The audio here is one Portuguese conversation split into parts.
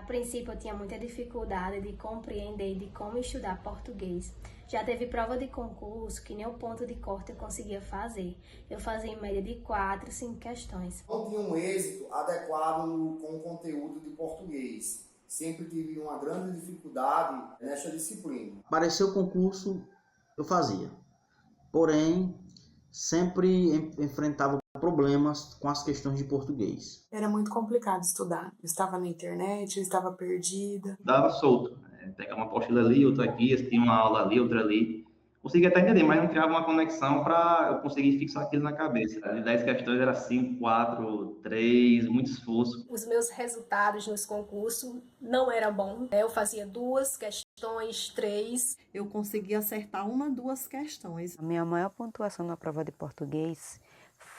A princípio eu tinha muita dificuldade de compreender de como estudar português. Já teve prova de concurso que nem o ponto de corte eu conseguia fazer. Eu fazia em média de 4, 5 questões. Não tinha um êxito adequado com o conteúdo de português. Sempre tive uma grande dificuldade nessa disciplina. Apareceu o concurso, eu fazia. Porém, sempre enfrentava problemas com as questões de português. Era muito complicado estudar. Eu estava na internet, eu estava perdida. Dava solto, né? Pegava uma apostila ali, outra aqui, tinha uma aula ali, outra ali. Conseguia até entender, mas não criava uma conexão para eu conseguir fixar aquilo na cabeça. De 10 questões era 5, 4, 3, muito esforço. Os meus resultados nos concursos não eram bons. Eu fazia 2 questões, 3. Eu consegui acertar 1, 2 questões. A minha maior pontuação na prova de português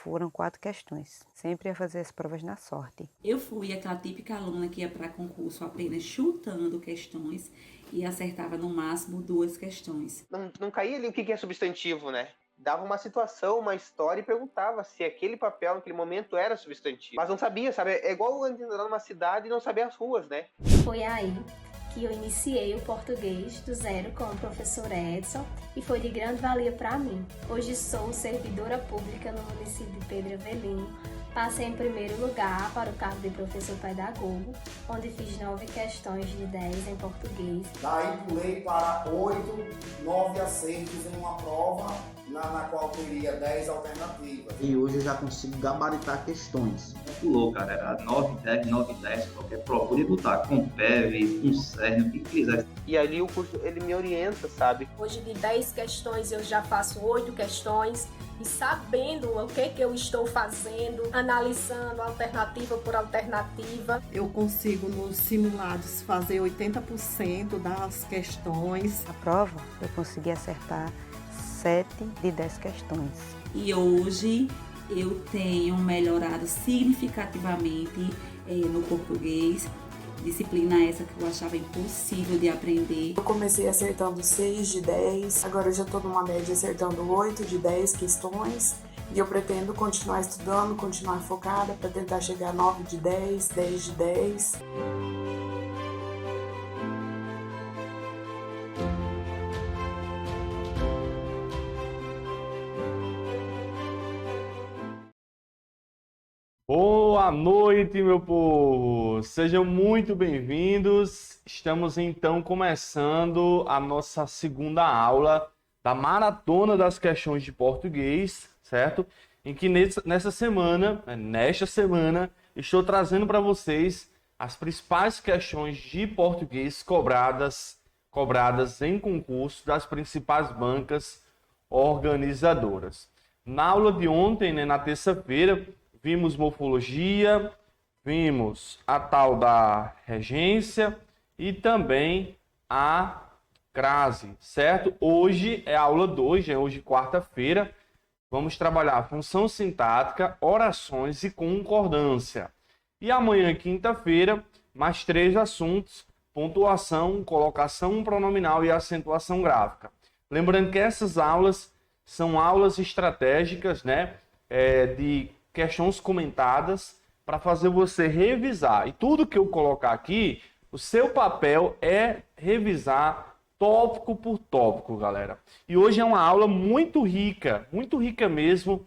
foram 4 questões. Sempre ia fazer as provas na sorte. Eu fui aquela típica aluna que ia para concurso apenas chutando questões e acertava no máximo 2 questões. Não caía ali o que é substantivo, né? Dava uma situação, uma história e perguntava se aquele papel naquele momento era substantivo. Mas não sabia, sabe? É igual andar numa cidade e não saber as ruas, né? Foi aí que eu iniciei o português do zero com o professor Edson e foi de grande valia para mim. Hoje sou servidora pública no município de Pedro Avelino. Passei em primeiro lugar para o cargo de professor pedagogo, onde fiz 9 questões de 10 em português. Daí pulei para 8, 9 acertos em uma prova na qual teria 10 alternativas. E hoje eu já consigo gabaritar questões. Pulou, cara, era 9, 10, 9, 10, qualquer prova. Podia botar com PEV, com CERN, o que quiser. E ali o curso, ele me orienta, sabe? Hoje de 10 questões eu já faço 8 questões. E sabendo o que eu estou fazendo, analisando alternativa por alternativa. Eu consigo nos simulados fazer 80% das questões. A prova eu consegui acertar 7 de 10 questões. E hoje eu tenho melhorado significativamente no português. Disciplina essa que eu achava impossível de aprender. Eu comecei acertando 6 de 10, agora eu já estou numa média acertando 8 de 10 questões. E eu pretendo continuar estudando, continuar focada para tentar chegar a 9 de 10, 10 de 10. Boa noite, meu povo! Sejam muito bem-vindos. Estamos então começando a nossa segunda aula da Maratona das Questões de Português, certo? Em que nesta semana, estou trazendo para vocês as principais questões de português cobradas em concurso das principais bancas organizadoras. Na aula de ontem, na terça-feira, vimos morfologia, vimos a tal da regência e também a crase, certo? Hoje é a aula 2, hoje quarta-feira, vamos trabalhar função sintática, orações e concordância. E amanhã, quinta-feira, mais 3 assuntos, pontuação, colocação pronominal e acentuação gráfica. Lembrando que essas aulas são aulas estratégicas, de questões comentadas para fazer você revisar. E tudo que eu colocar aqui, o seu papel é revisar tópico por tópico, galera. E hoje é uma aula muito rica mesmo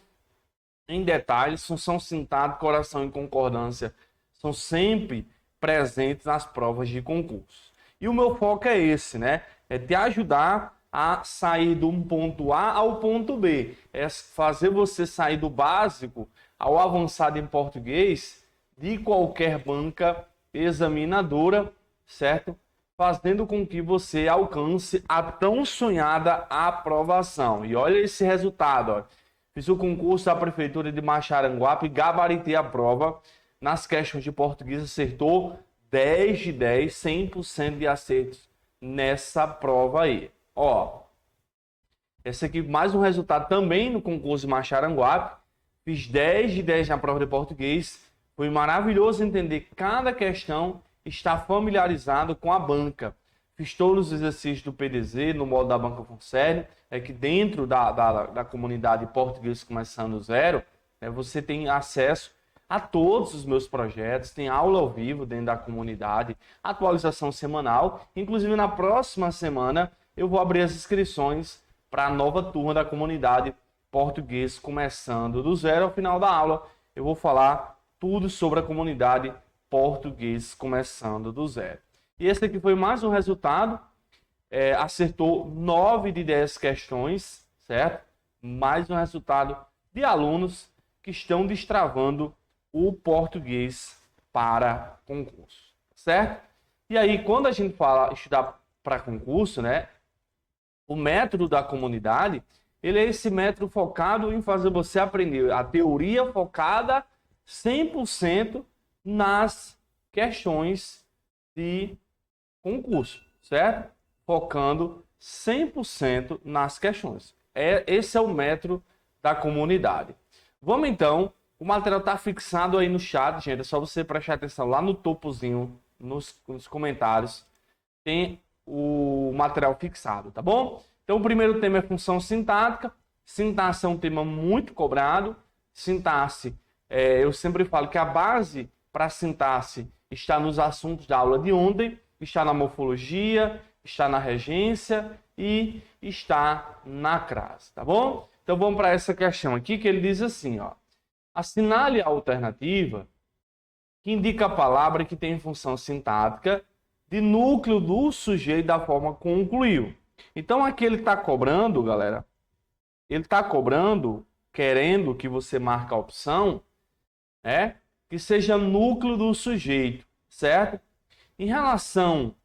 em detalhes. Função sintática, oração e concordância são sempre presentes nas provas de concurso. E o meu foco é esse, é te ajudar a sair do ponto A ao ponto B. É fazer você sair do básico ao avançado em português de qualquer banca examinadora, certo? Fazendo com que você alcance a tão sonhada aprovação. E olha esse resultado, ó. Fiz o concurso da Prefeitura de Maxaranguape, gabaritei a prova. Nas questões de português acertou 10 de 10, 100% de acertos nessa prova aí. Ó, esse aqui mais um resultado também no concurso de Maxaranguape. Fiz 10 de 10 na prova de português. Foi maravilhoso entender cada questão, estar familiarizado com a banca. Fiz todos os exercícios do PDZ no modo da banca Fonseca, que dentro da comunidade português começando zero, você tem acesso a todos os meus projetos, tem aula ao vivo dentro da comunidade, atualização semanal. Inclusive, na próxima semana, eu vou abrir as inscrições para a nova turma da comunidade Português Começando do Zero. Ao final da aula, eu vou falar tudo sobre a comunidade Português Começando do Zero. E esse aqui foi mais um resultado. Acertou 9 de 10 questões, certo? Mais um resultado de alunos que estão destravando o português para concurso, certo? E aí, quando a gente fala estudar para concurso, né? O método da comunidade, ele é esse método focado em fazer você aprender a teoria focada 100% nas questões de concurso, certo? Focando 100% nas questões. Esse é o método da comunidade. Vamos então, o material está fixado aí no chat, gente, é só você prestar atenção lá no topozinho, nos comentários, tem o material fixado, tá bom? Então o primeiro tema é função sintática. Sintaxe é um tema muito cobrado. Sintaxe, eu sempre falo que a base para a sintaxe está nos assuntos da aula de ontem, está na morfologia, está na regência e está na crase, tá bom? Então vamos para essa questão aqui que ele diz assim, ó. Assinale a alternativa que indica a palavra que tem função sintática de núcleo do sujeito da forma concluiu. Então aqui ele está cobrando, galera, ele está cobrando, querendo que você marque a opção, que seja núcleo do sujeito, certo? Em relação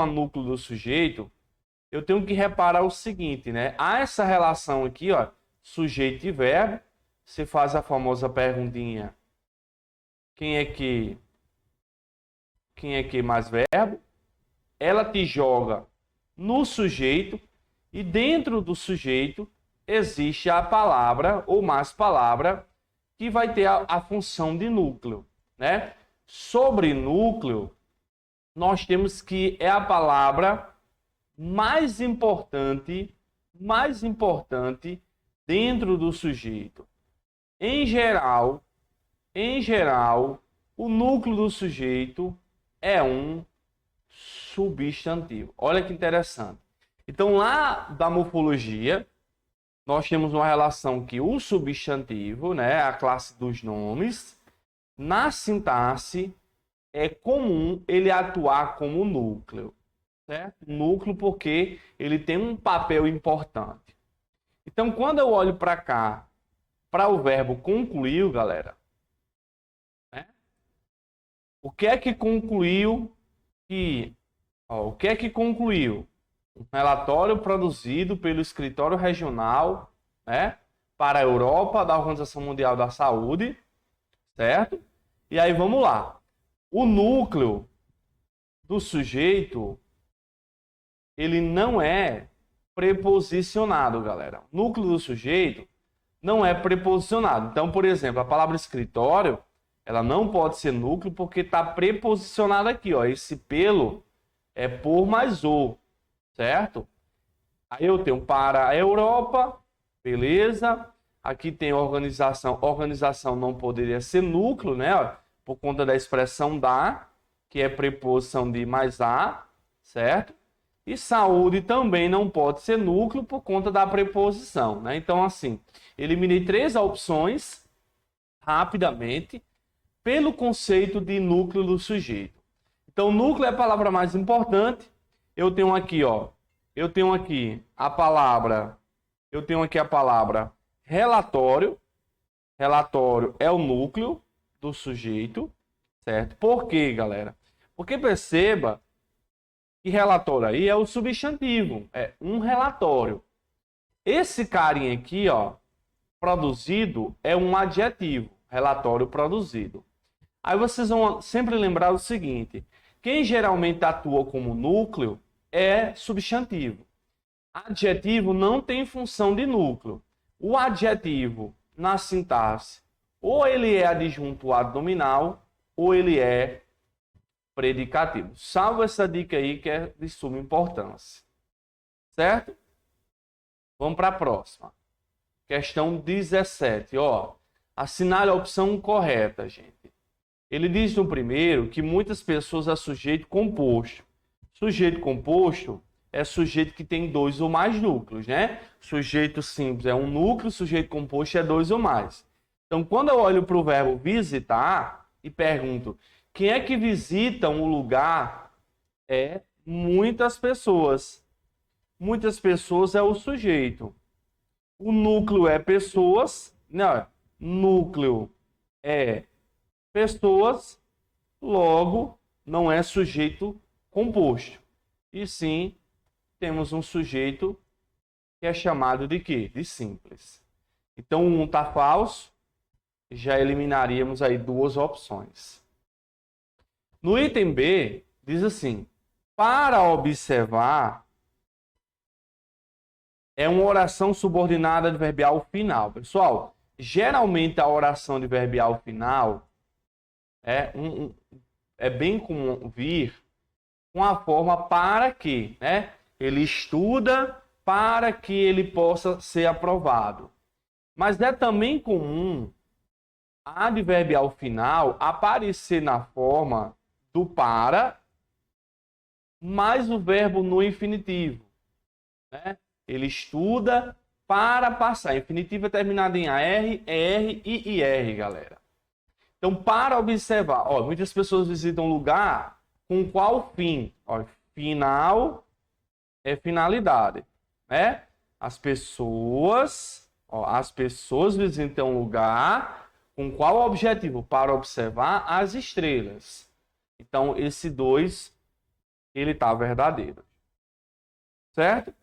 a núcleo do sujeito, eu tenho que reparar o seguinte, né? Há essa relação aqui, ó, sujeito e verbo. Você faz a famosa perguntinha: quem é que mais verbo? Ela te joga no sujeito e dentro do sujeito existe a palavra ou mais palavra que vai ter a função de núcleo, né? Sobre núcleo, nós temos que é a palavra mais importante dentro do sujeito. Em geral, o núcleo do sujeito é um substantivo. Olha que interessante. Então, lá da morfologia, nós temos uma relação que o substantivo, né, a classe dos nomes, na sintaxe, é comum ele atuar como núcleo, certo? Núcleo porque ele tem um papel importante. Então, quando eu olho para cá, para o verbo concluiu, galera, né? O que é que concluiu? O que é que concluiu? Um relatório produzido pelo Escritório Regional, né, para a Europa da Organização Mundial da Saúde, certo? E aí vamos lá. O núcleo do sujeito, ele não é preposicionado, galera. O núcleo do sujeito não é preposicionado. Então, por exemplo, a palavra escritório, ela não pode ser núcleo porque está preposicionada aqui, ó. Esse pelo é por mais o, certo? Aí eu tenho para a Europa, beleza. Aqui tem organização. Organização não poderia ser núcleo, né? Ó, por conta da expressão da, que é preposição de mais a, certo? E saúde também não pode ser núcleo por conta da preposição, né? Então, assim, eliminei 3 opções rapidamente pelo conceito de núcleo do sujeito. Então, núcleo é a palavra mais importante. Eu tenho aqui, ó, eu tenho aqui a palavra relatório. Relatório é o núcleo do sujeito, certo? Por quê, galera? Porque perceba que relatório aí é o substantivo, é um relatório. Esse carinha aqui, ó, produzido, é um adjetivo, relatório produzido. Aí vocês vão sempre lembrar o seguinte, quem geralmente atua como núcleo é substantivo. Adjetivo não tem função de núcleo. O adjetivo, na sintaxe, ou ele é adjuntuado nominal, ou ele é predicativo. Salva essa dica aí que é de suma importância. Certo? Vamos para a próxima. Questão 17. Ó. Assinale a opção correta, gente. Ele diz no primeiro que muitas pessoas é sujeito composto. Sujeito composto é sujeito que tem 2 ou mais núcleos, né? Sujeito simples é um núcleo, sujeito composto é 2 ou mais. Então, quando eu olho para o verbo visitar e pergunto quem é que visita um lugar, é muitas pessoas. Muitas pessoas é o sujeito. O núcleo é pessoas, não, núcleo é pessoas, logo não é sujeito composto. E sim, temos um sujeito que é chamado de quê? De simples. Então, um está falso, já eliminaríamos aí 2 opções. No item B, diz assim, para observar, é uma oração subordinada adverbial final. Pessoal, geralmente a oração adverbial final é bem comum vir com a forma para que, né? Ele estuda para que ele possa ser aprovado. Mas é também comum a adverbial final aparecer na forma do para mais o verbo no infinitivo, né? Ele estuda para passar. Infinitivo é terminado em AR, ER e IR, galera. Então, para observar, ó, muitas pessoas visitam lugar com qual fim? Ó, final é finalidade, né? As pessoas visitam lugar com qual objetivo? Para observar as estrelas. Então, esse 2, ele está verdadeiro. Certo?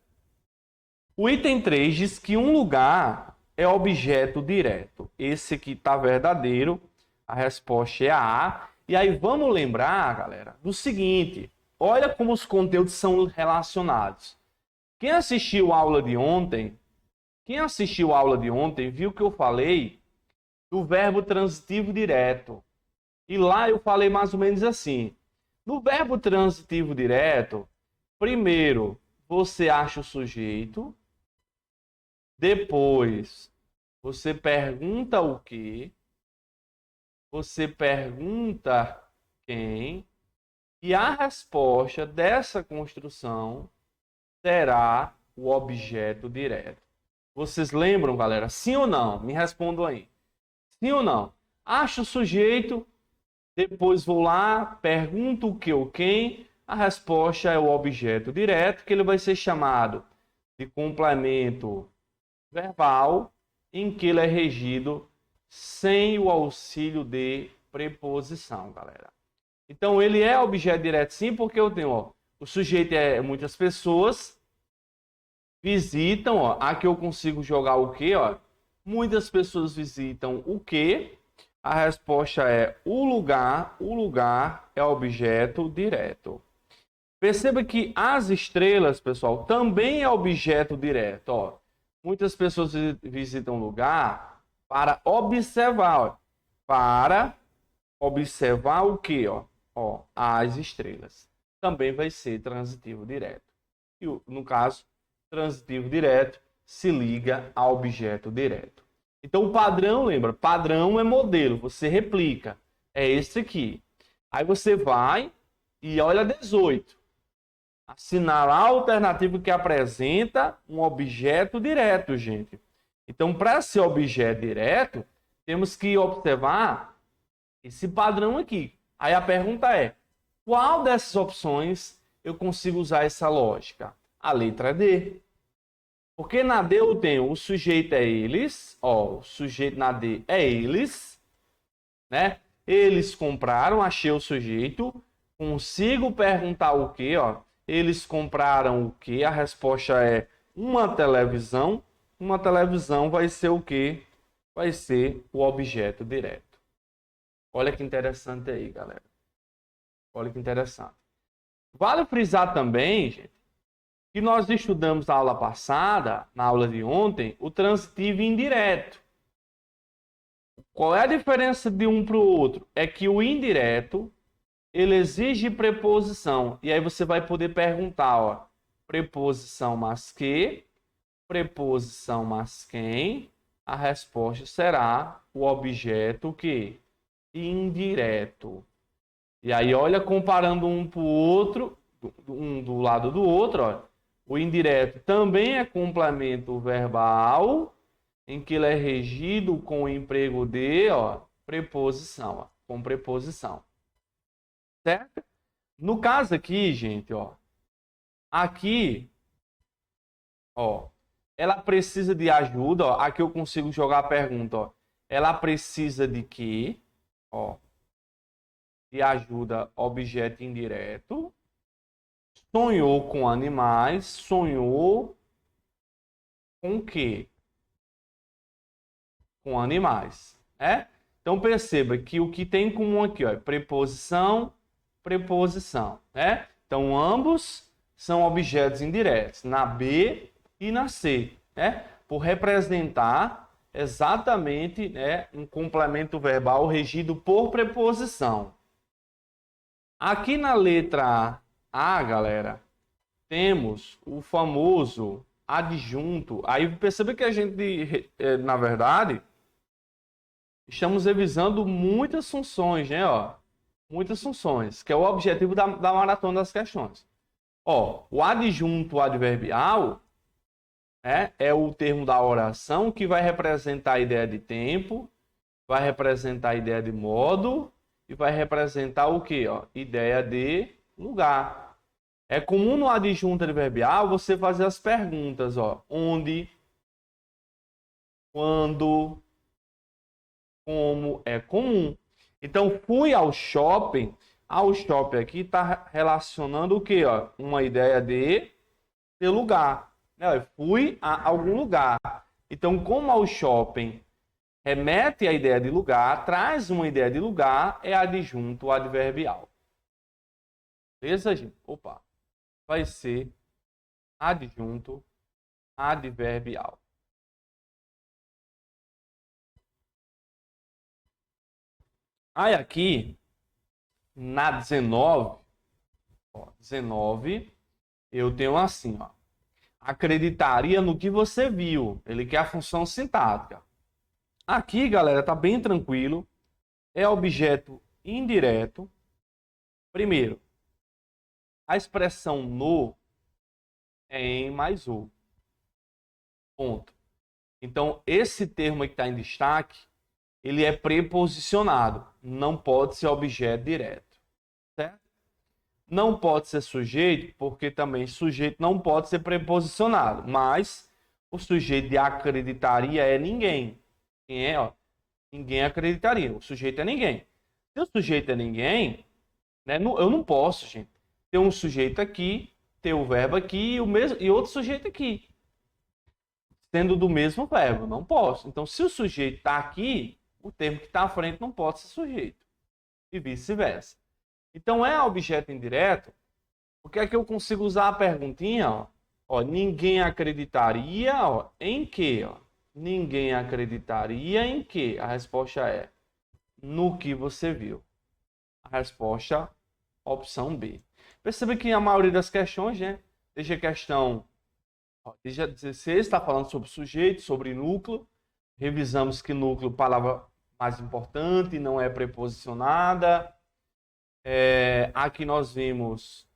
O item 3 diz que um lugar é objeto direto. Esse aqui está verdadeiro. A resposta é A. E aí vamos lembrar, galera, do seguinte. Olha como os conteúdos são relacionados. Quem assistiu a aula de ontem, viu que eu falei do verbo transitivo direto. E lá eu falei mais ou menos assim. No verbo transitivo direto, primeiro você acha o sujeito, depois você pergunta o quê, você pergunta quem, e a resposta dessa construção será o objeto direto. Vocês lembram, galera? Sim ou não? Me respondam aí. Sim ou não? Acho o sujeito, depois vou lá, pergunto o que ou quem, a resposta é o objeto direto, que ele vai ser chamado de complemento verbal, em que ele é regido sem o auxílio de preposição, galera. Então, ele é objeto direto sim, porque eu tenho, ó, o sujeito é muitas pessoas visitam, ó, aqui eu consigo jogar o que, ó, muitas pessoas visitam o que, a resposta é o lugar é objeto direto. Perceba que as estrelas, pessoal, também é objeto direto, ó. Muitas pessoas visitam um lugar para observar. Ó. Para observar o quê? Ó, as estrelas. Também vai ser transitivo direto. E, no caso, transitivo direto se liga a objeto direto. Então, o padrão, lembra? Padrão é modelo. Você replica. É esse aqui. Aí você vai e olha 18. Assinalar a alternativa que apresenta um objeto direto, gente. Então, para ser objeto direto, temos que observar esse padrão aqui. Aí a pergunta é, qual dessas opções eu consigo usar essa lógica? A letra D. Porque na D eu tenho o sujeito é eles, ó, o sujeito na D é eles, né? Eles compraram, achei o sujeito, consigo perguntar o quê, ó? Eles compraram o quê? A resposta é uma televisão. Uma televisão vai ser o quê? Vai ser o objeto direto. Olha que interessante aí, galera. Olha que interessante. Vale frisar também, gente, que nós estudamos na aula passada, na aula de ontem, o transitivo indireto. Qual é a diferença de um para o outro? É que o indireto, ele exige preposição. E aí você vai poder perguntar, ó, preposição mas que, preposição mas quem, a resposta será o objeto que indireto. E aí, olha, comparando um para o outro, um do lado do outro, ó, o indireto também é complemento verbal, em que ele é regido com o emprego de, ó, preposição, ó, com preposição. Certo? No caso aqui, gente, ó, aqui, ó, ela precisa de ajuda, ó, aqui eu consigo jogar a pergunta, ó, ela precisa de quê? Ó, de ajuda, objeto indireto. Sonhou com animais, sonhou com o quê? Com animais, né? Então perceba que o que tem em comum aqui, ó, é preposição, preposição, né? Então ambos são objetos indiretos, na B e na C, né? Por representar exatamente, né, um complemento verbal regido por preposição. Aqui na letra A, galera, temos o famoso adjunto. Aí perceba que a gente, na verdade, estamos revisando muitas funções, né? Ó, muitas funções, que é o objetivo da maratona das questões. Ó, o adjunto adverbial é o termo da oração que vai representar a ideia de tempo, vai representar a ideia de modo e vai representar o quê? Ó, ideia de lugar. É comum no adjunto adverbial você fazer as perguntas, ó, onde, quando, como, é comum. Então, fui ao shopping. Ao shopping aqui está relacionando o quê? Ó? Uma ideia de lugar. Eu fui a algum lugar. Então, como ao shopping remete à ideia de lugar, traz uma ideia de lugar, é adjunto adverbial. Beleza, gente? Opa. Vai ser adjunto adverbial. Aí aqui, na 19, ó, 19, eu tenho assim, ó. Acreditaria no que você viu. Ele quer a função sintática. Aqui, galera, tá bem tranquilo. É objeto indireto. Primeiro, a expressão no é em mais o. Ponto. Então, esse termo que está em destaque, ele é preposicionado. Não pode ser objeto direto. Certo? Não pode ser sujeito, porque também sujeito não pode ser preposicionado. Mas o sujeito de acreditaria é ninguém. Quem é? Ó, ninguém acreditaria. O sujeito é ninguém. Se o sujeito é ninguém, né, eu não posso, gente, ter um sujeito aqui, ter o verbo aqui e outro sujeito aqui. Sendo do mesmo verbo. Não posso. Então, se o sujeito está aqui, o termo que está à frente não pode ser sujeito. E vice-versa. Então, é objeto indireto, porque aqui eu consigo usar a perguntinha, ó. Ó, ninguém acreditaria, ó, em quê? Ó? Ninguém acreditaria em quê? A resposta é no que você viu. A resposta, opção B. Perceba que a maioria das questões, né? Desde a questão, ó, desde a 16, está falando sobre sujeito, sobre núcleo. Revisamos que núcleo, palavra mais importante, não é preposicionada. Aqui nós vimos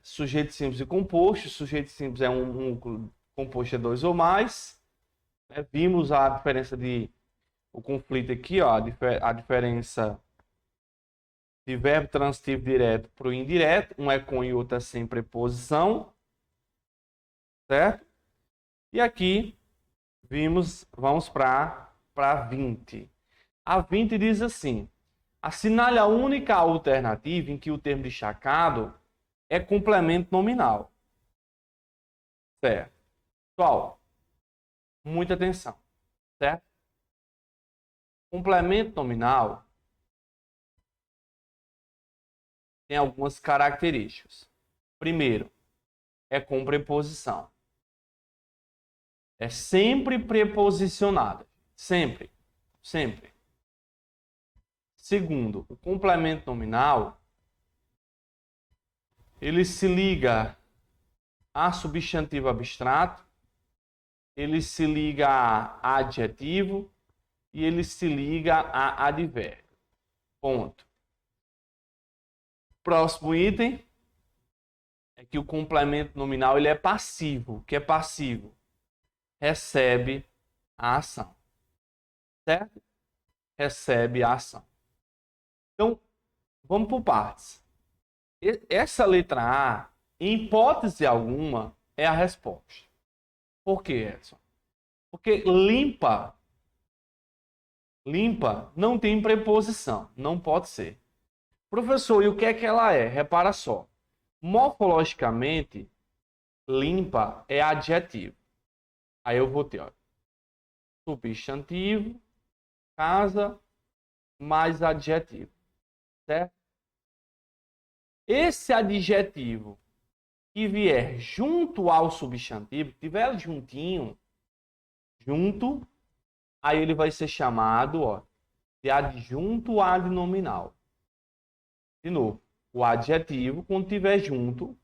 sujeito simples e composto. Sujeito simples é um núcleo, composto é dois ou mais. Vimos a diferença o conflito aqui, ó, a diferença de verbo transitivo direto para o indireto. Um é com e outro é sem preposição. Certo? E aqui vamos para 20. A 20 diz assim: assinale a única alternativa em que o termo destacado é complemento nominal. Certo. Pessoal, muita atenção. Certo? Complemento nominal tem algumas características. Primeiro, é com preposição. É sempre preposicionado. Sempre. Sempre. Segundo, o complemento nominal, ele se liga a substantivo abstrato ele se liga a adjetivo e ele se liga a advérbio. Ponto. Próximo item é que o complemento nominal ele é passivo. O que é passivo? Recebe a ação. Certo? Recebe a ação. Então, vamos por partes. Essa letra A, em hipótese alguma, é a resposta. Por quê, Edson? Porque limpa não tem preposição. Não pode ser. Professor, e o que é que ela é? Repara só. Morfologicamente, limpa é adjetivo. Aí eu vou ter, ó, substantivo, casa, mais adjetivo. Certo? Esse adjetivo que vier junto ao substantivo, que tiver juntinho, junto, aí ele vai ser chamado, ó, de adjunto adnominal. De novo, o adjetivo, quando tiver junto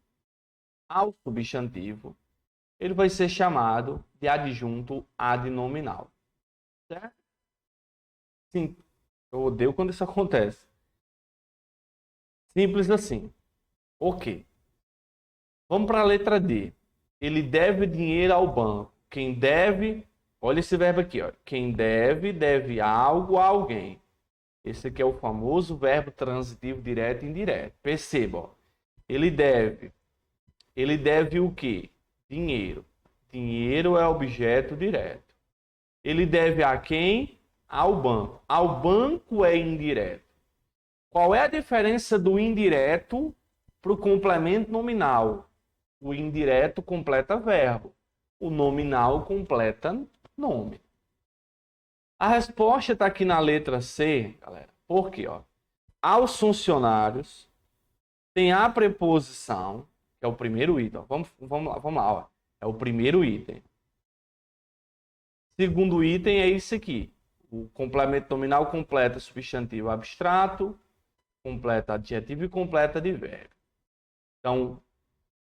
ao substantivo, ele vai ser chamado de adjunto adnominal. Certo? Sim, eu odeio quando isso acontece. Simples assim. Ok. Vamos para a letra D. Ele deve dinheiro ao banco. Quem deve, olha esse verbo aqui, ó. Quem deve algo a alguém. Esse aqui é o famoso verbo transitivo direto e indireto. Perceba, ó. Ele deve o quê? Dinheiro. Dinheiro é objeto direto. Ele deve a quem? Ao banco. Ao banco é indireto. Qual é a diferença do indireto para o complemento nominal? O indireto completa verbo. O nominal completa nome. A resposta está aqui na letra C, galera. Por quê? Ó? Aos funcionários tem a preposição, que é o primeiro item. Ó. Vamos lá. Ó. É o primeiro item. Segundo item é isso aqui. O complemento nominal completa substantivo abstrato, completa adjetivo e completa advérbio. Então,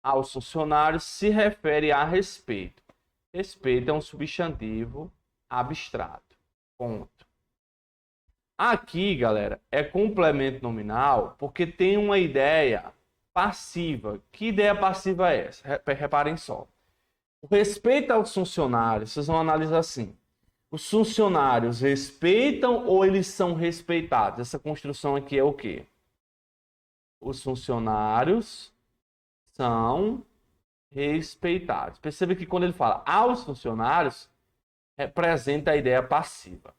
aos funcionários se refere a respeito. Respeito é um substantivo abstrato. Ponto. Aqui, galera, é complemento nominal porque tem uma ideia passiva. Que ideia passiva é essa? Reparem só. O respeito aos funcionários, vocês vão analisar assim. Os funcionários respeitam ou eles são respeitados? Essa construção aqui é o quê? Os funcionários são respeitados. Perceba que quando ele fala aos funcionários, representa a ideia passiva.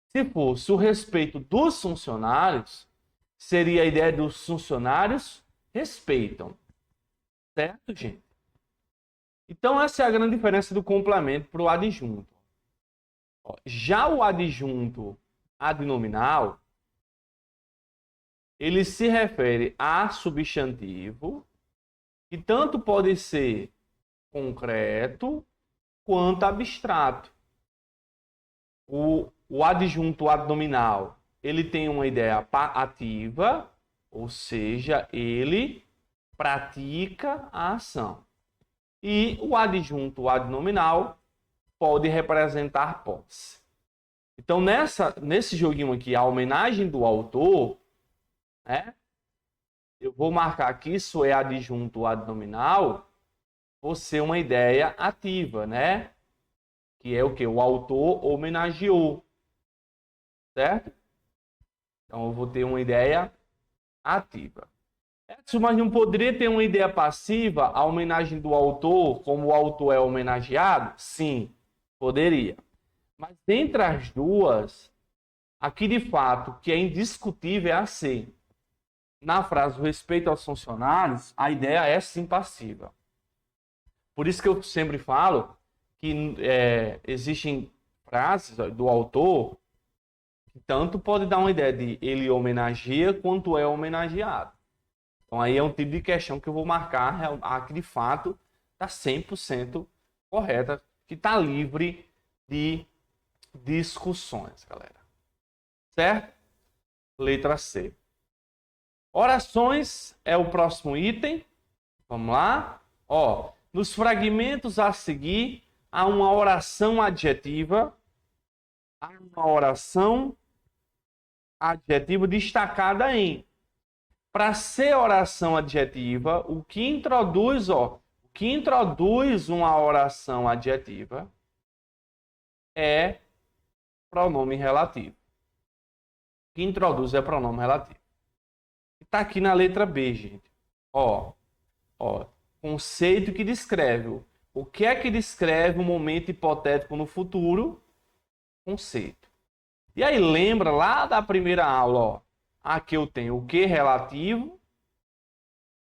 Se fosse o respeito dos funcionários, seria a ideia dos funcionários respeitam. Certo, gente? Então, essa é a grande diferença do complemento para o adjunto. Já o adjunto adnominal, ele se refere a substantivo, que tanto pode ser concreto quanto abstrato. O adjunto adnominal, ele tem uma ideia ativa, ou seja, ele pratica a ação. E o adjunto adnominal pode representar posse. Então, nesse joguinho aqui, a homenagem do autor, né? Eu vou marcar que isso é adjunto adnominal por ser uma ideia ativa, né? Que é o que? O autor homenageou. Certo? Então, eu vou ter uma ideia ativa. Mas não poderia ter uma ideia passiva, a homenagem do autor, como o autor é homenageado? Sim, poderia. Mas entre as duas, aqui de fato, que é indiscutível é a C. Na frase, o respeito aos funcionários, a ideia é sim passiva. Por isso que eu sempre falo que existem frases do autor que tanto pode dar uma ideia de ele homenageia quanto é homenageado. Então aí é um tipo de questão que eu vou marcar que de fato está 100% correta, que está livre de discussões, galera. Certo? Letra C. Orações é o próximo item. Vamos lá. Ó, nos fragmentos a seguir, há uma oração adjetiva, destacada em. Para ser oração adjetiva, o que introduz uma oração adjetiva é pronome relativo. O que introduz é pronome relativo. Está aqui na letra B, gente. Conceito que descreve. O que é que descreve um momento hipotético no futuro? Conceito. E aí lembra lá da primeira aula, aqui eu tenho o que relativo.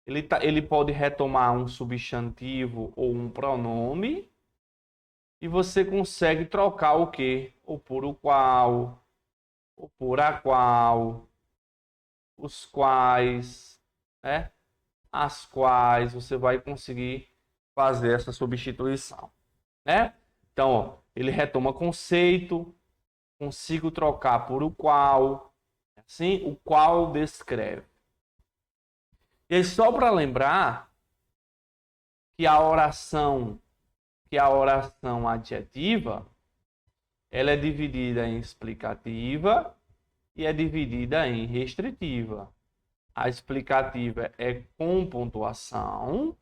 Ele pode retomar um substantivo ou um pronome. E você consegue trocar o que? Ou por o qual, ou por a qual, os quais, né? As quais você vai conseguir fazer essa substituição, né? Então, ele retoma conceito, consigo trocar por o qual, assim, o qual descreve. E aí, só para lembrar que a oração adjetiva, ela é dividida em explicativa e é dividida em restritiva. A explicativa é com pontuação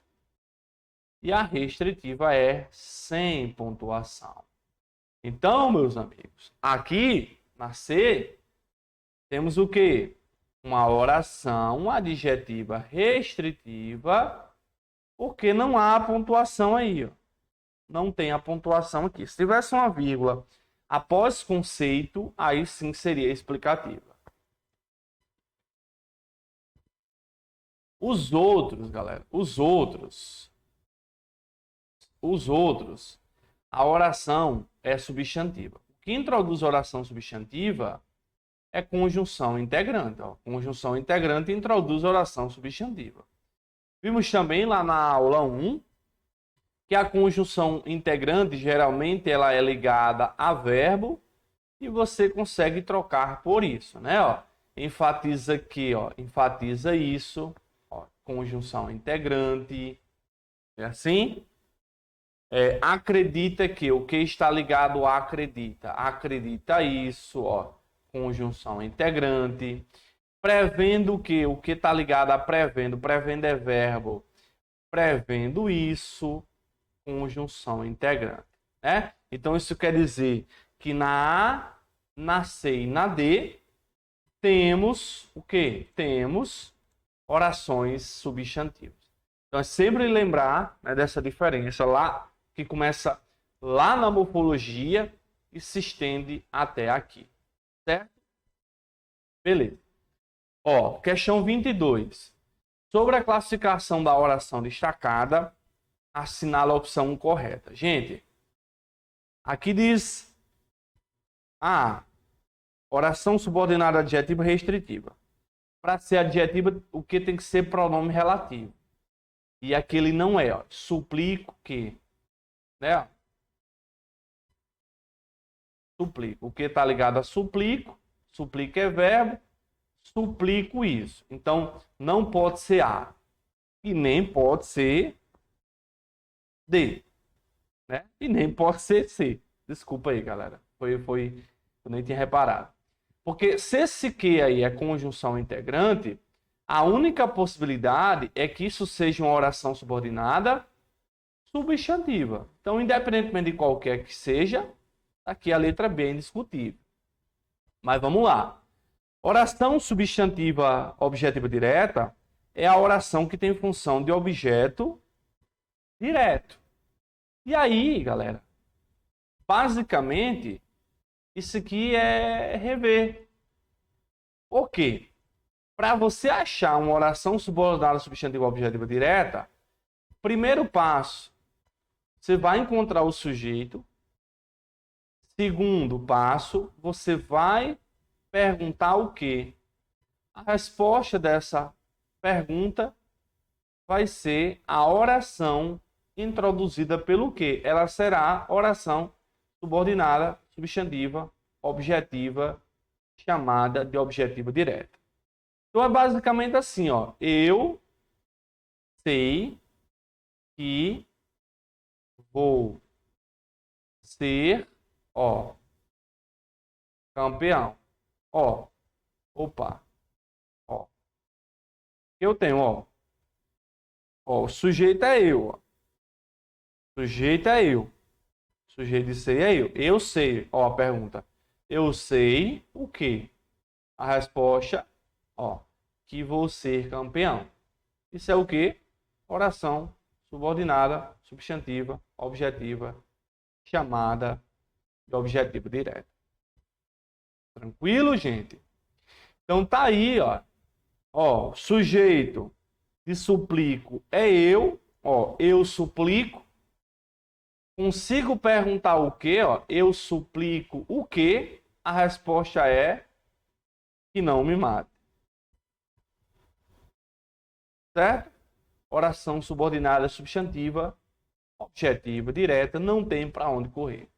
e a restritiva é sem pontuação. Então, meus amigos, aqui na C, temos o quê? Uma oração adjetiva restritiva, porque não há pontuação aí, ó. Não tem a pontuação aqui. Se tivesse uma vírgula após conceito, aí sim seria explicativa. Os outros, galera, a oração é substantiva. O que introduz oração substantiva é conjunção integrante. Ó. Conjunção integrante introduz oração substantiva. Vimos também lá na aula 1 que a conjunção integrante, geralmente, ela é ligada a verbo e você consegue trocar por isso, né? Ó, enfatiza aqui, ó, enfatiza isso, ó, conjunção integrante, é assim? Acredita que, o que está ligado a acredita, acredita isso, ó, conjunção integrante. Prevendo o que está ligado a prevendo, prevendo é verbo, prevendo isso, conjunção integrante, né? Então isso quer dizer que na A, na C e na D temos o quê? Temos orações substantivas. Então é sempre lembrar, né, dessa diferença lá, que começa lá na morfologia e se estende até aqui, certo? Beleza. Ó, questão 22. Sobre a classificação da oração destacada, assinala a opção correta. Gente, aqui diz oração subordinada adjetiva restritiva. Para ser adjetiva, o que tem que ser pronome relativo. E aquele não é, ó. Suplico que, né? Suplico. O que está ligado a suplico? Suplico é verbo. Suplico isso. Então, não pode ser A. E nem pode ser D, né? E nem pode ser C. Desculpa aí, galera. Eu nem tinha reparado. Porque se esse que aí é conjunção integrante, a única possibilidade é que isso seja uma oração subordinada substantiva. Então, independentemente de qualquer que seja, aqui a letra B é indiscutível. Mas vamos lá. Oração substantiva objetiva direta é a oração que tem função de objeto direto. E aí, galera, basicamente, isso aqui é rever. Por quê? Para você achar uma oração subordinada substantiva objetiva direta, primeiro passo, você vai encontrar o sujeito. Segundo passo, você vai perguntar o quê? A resposta dessa pergunta vai ser a oração introduzida pelo quê? Ela será oração subordinada, substantiva, objetiva, chamada de objetiva direta. Então é basicamente assim, ó. Eu sei que vou ser, ó, campeão. Ó, opa, ó. Eu tenho, ó. Ó, o sujeito é eu, ó. Sujeito é eu. Sujeito de ser é eu. Eu sei, ó, a pergunta. Eu sei o quê? A resposta, ó, que vou ser campeão. Isso é o quê? Oração subordinada, substantiva, objetiva, chamada de objetivo direto. Tranquilo, gente? Então tá aí, ó. Ó, sujeito de suplico é eu, ó, eu suplico. Consigo perguntar o quê, ó? Eu suplico o quê? A resposta é que não me mate. Certo? Oração subordinada, substantiva, objetiva, direta, não tem para onde correr.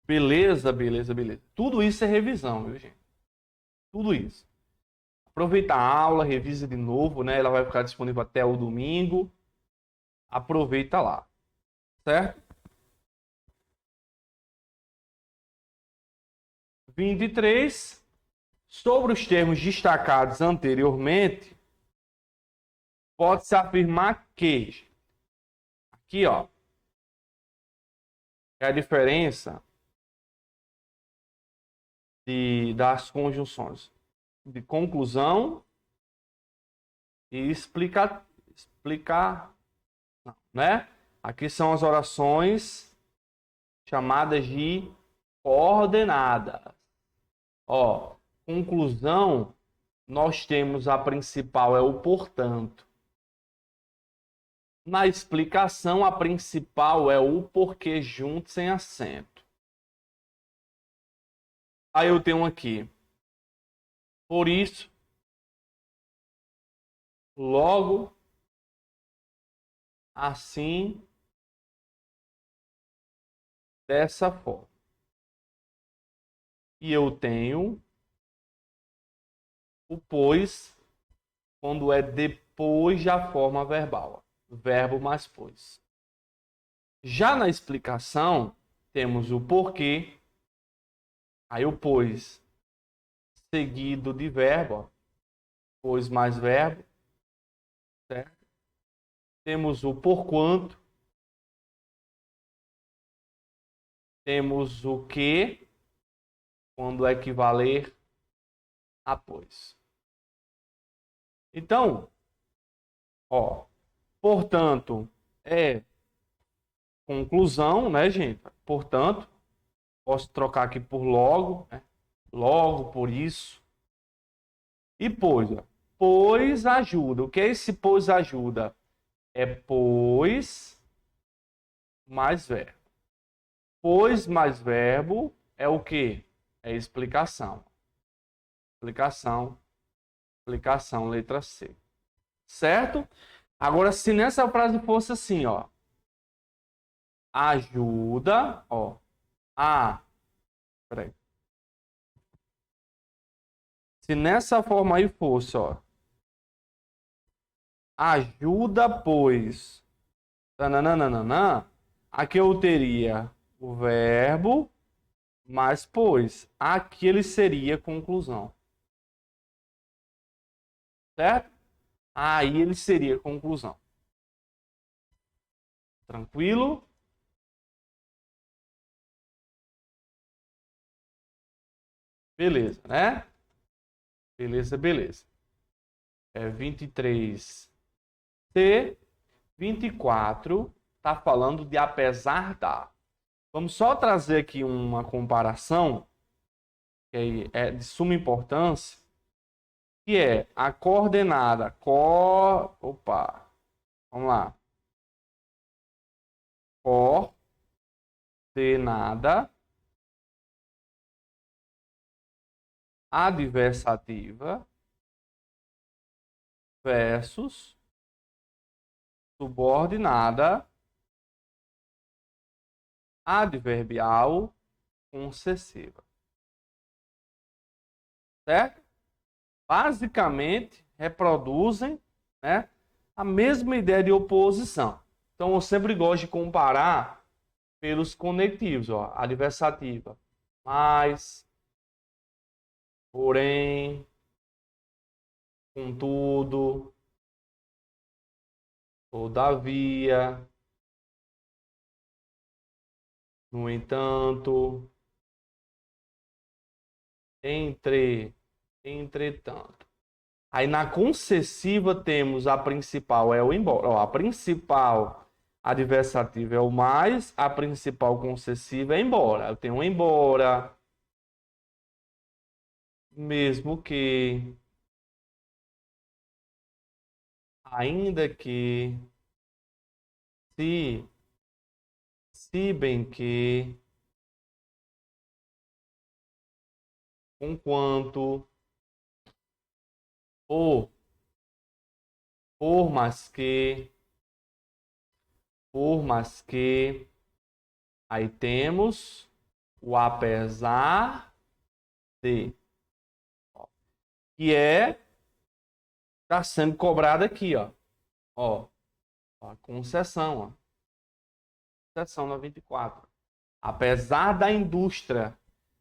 Beleza, beleza, beleza. Tudo isso é revisão, viu, gente? Tudo isso. Aproveita a aula, revisa de novo, né? Ela vai ficar disponível até o domingo. Aproveita lá. Certo? 23. Sobre os termos destacados anteriormente, pode-se afirmar que, aqui, ó, é a diferença das conjunções de conclusão e explicar, né? Aqui são as orações chamadas de coordenadas. Ó, conclusão, nós temos a principal, é o portanto. Na explicação, a principal é o porquê junto sem acento. Aí eu tenho aqui. Por isso, logo, assim, dessa forma. E eu tenho o pois, quando é depois da forma verbal. Verbo mais pois. Já na explicação, temos o porquê, aí o pois, seguido de verbo, ó, pois mais verbo, certo? Temos o porquanto, temos o que, quando equivaler a pois. Então, ó, portanto, é conclusão, né, gente? Portanto, posso trocar aqui por logo, né? Logo, por isso. E pois, ó, pois ajuda. O que é esse pois ajuda? É pois mais verbo. Pois mais verbo é o quê? É explicação. Explicação. Explicação, letra C. Certo? Agora, se nessa frase fosse assim, ó. Ajuda, ó. Peraí. Se nessa forma aí fosse, ó. Ajuda, pois. Tananana, aqui eu teria o verbo mais pois. Aqui ele seria conclusão. Certo? Aí ele seria conclusão. Tranquilo? Beleza, né? Beleza, beleza. É 23C. 24 está falando de apesar da. Vamos só trazer aqui uma comparação que é de suma importância, que é a coordenada. Opa! Vamos lá. Coordenada adversativa versus subordinada adverbial concessiva. Certo? Basicamente, reproduzem, né, a mesma ideia de oposição. Então, eu sempre gosto de comparar pelos conectivos, ó. Adversativa. Mas, porém, contudo, todavia, no entanto, entretanto. Aí na concessiva temos a principal é o embora. Ó, a principal adversativa é o mais, a principal concessiva é embora. Eu tenho um embora, mesmo que, ainda que, se bem que, conquanto, por mais que, aí temos o apesar de, que está sendo cobrado aqui, ó. Ó, a concessão, ó. Concessão 94. Apesar da indústria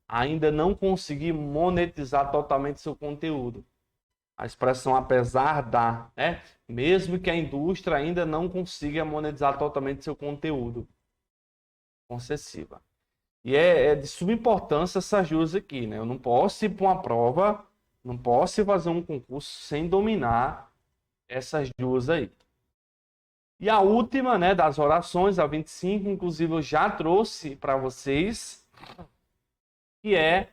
ainda não conseguir monetizar totalmente seu conteúdo. A expressão apesar da, né? Mesmo que a indústria ainda não consiga monetizar totalmente seu conteúdo. Concessiva. E é de suma importância essas duas aqui, né? Eu não posso ir para uma prova, não posso ir fazer um concurso sem dominar essas duas aí. E a última, né, das orações, a 25, inclusive eu já trouxe para vocês, que é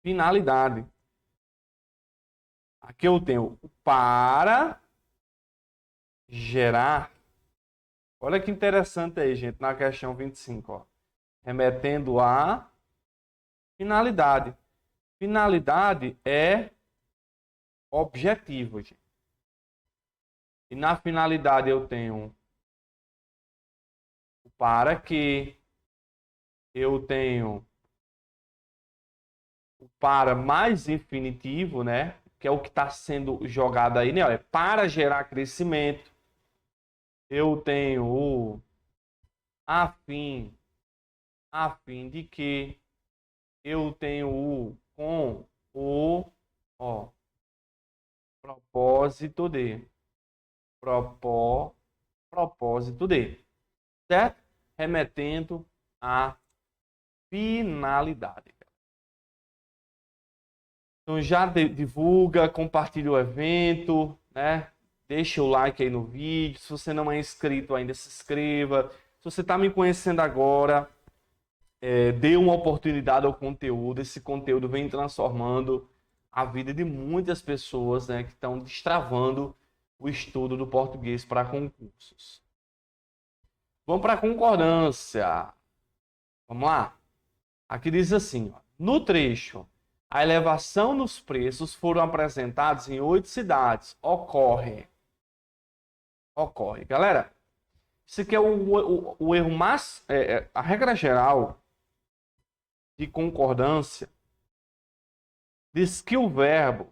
finalidade. Aqui eu tenho para gerar. Olha que interessante aí, gente, na questão 25, ó. Remetendo a finalidade. Finalidade é objetivo, gente. E na finalidade eu tenho o para que, eu tenho o para mais infinitivo, né? Que é o que está sendo jogado aí, né? É para gerar crescimento. Eu tenho o a fim de que. Eu tenho o com o, ó, propósito de. Propósito de. Certo? Remetendo à finalidade. Então já divulga, compartilha o evento, né? Deixa o like aí no vídeo. Se você não é inscrito ainda, se inscreva. Se você está me conhecendo agora, dê uma oportunidade ao conteúdo. Esse conteúdo vem transformando a vida de muitas pessoas, né, que estão destravando o estudo do português para concursos. Vamos para a concordância. Vamos lá? Aqui diz assim, ó, no trecho, a elevação nos preços foram apresentados em 8 cidades. Ocorre. Galera, isso aqui é o erro mais... a regra geral de concordância diz que o verbo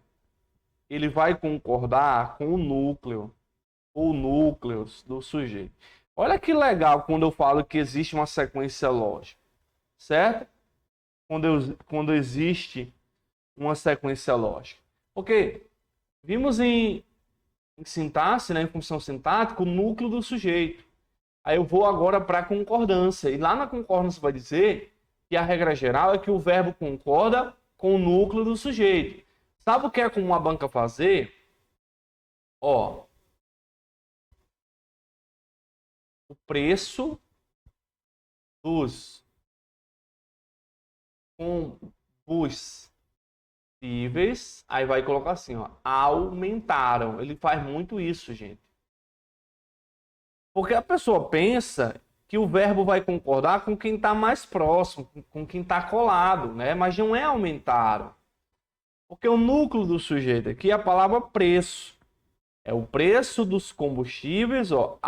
ele vai concordar com o núcleo ou núcleos do sujeito. Olha que legal quando eu falo que existe uma sequência lógica, certo? Quando existe uma sequência lógica. Porque vimos em sintaxe, né, em função sintática, o núcleo do sujeito. Aí eu vou agora para a concordância. E lá na concordância vai dizer que a regra geral é que o verbo concorda com o núcleo do sujeito. Sabe o que é comum a banca fazer? Ó, o preço dos combustíveis, aí vai colocar assim, ó, aumentaram. Ele faz muito isso, gente. Porque a pessoa pensa que o verbo vai concordar com quem está mais próximo, com quem está colado, né? Mas não é aumentaram. Porque o núcleo do sujeito aqui é a palavra preço. É o preço dos combustíveis, ó,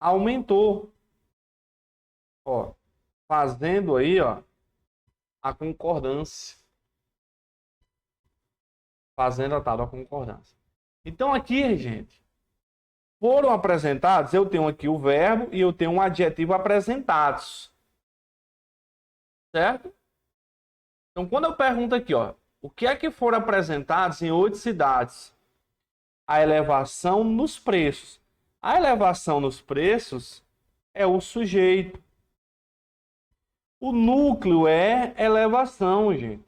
aumentou. Ó, fazendo aí, ó, a concordância. Fazendo a tal da concordância. Então aqui, gente, Foram apresentados, eu tenho aqui o verbo e eu tenho um adjetivo apresentados. Certo? Então, quando eu pergunto aqui, ó, o que é que foram apresentados em 8 cidades? A elevação nos preços. A elevação nos preços é o sujeito. O núcleo é elevação, gente.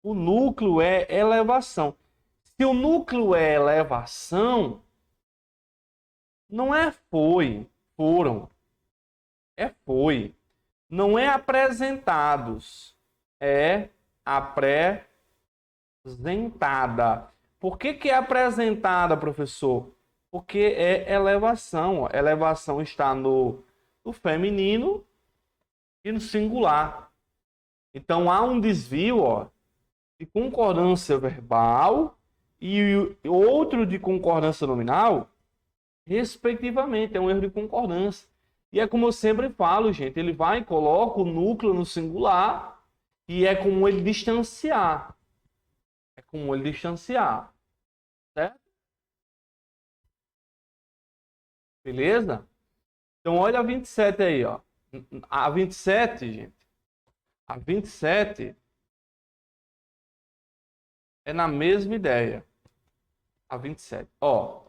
O núcleo é elevação. Se o núcleo é elevação, não é foi, foram. É foi. Não é apresentados. É apresentada. Por que é apresentada, professor? Porque é elevação. Ó. Elevação está no feminino e no singular. Então há um desvio, ó, de concordância verbal e outro de concordância nominal, respectivamente. É um erro de concordância. E é como eu sempre falo, gente, ele vai e coloca o núcleo no singular e é como ele distanciar. É como ele distanciar. Certo? Beleza? Então, olha a 27 aí, ó. A 27, gente. A 27 é na mesma ideia. A 27. Ó.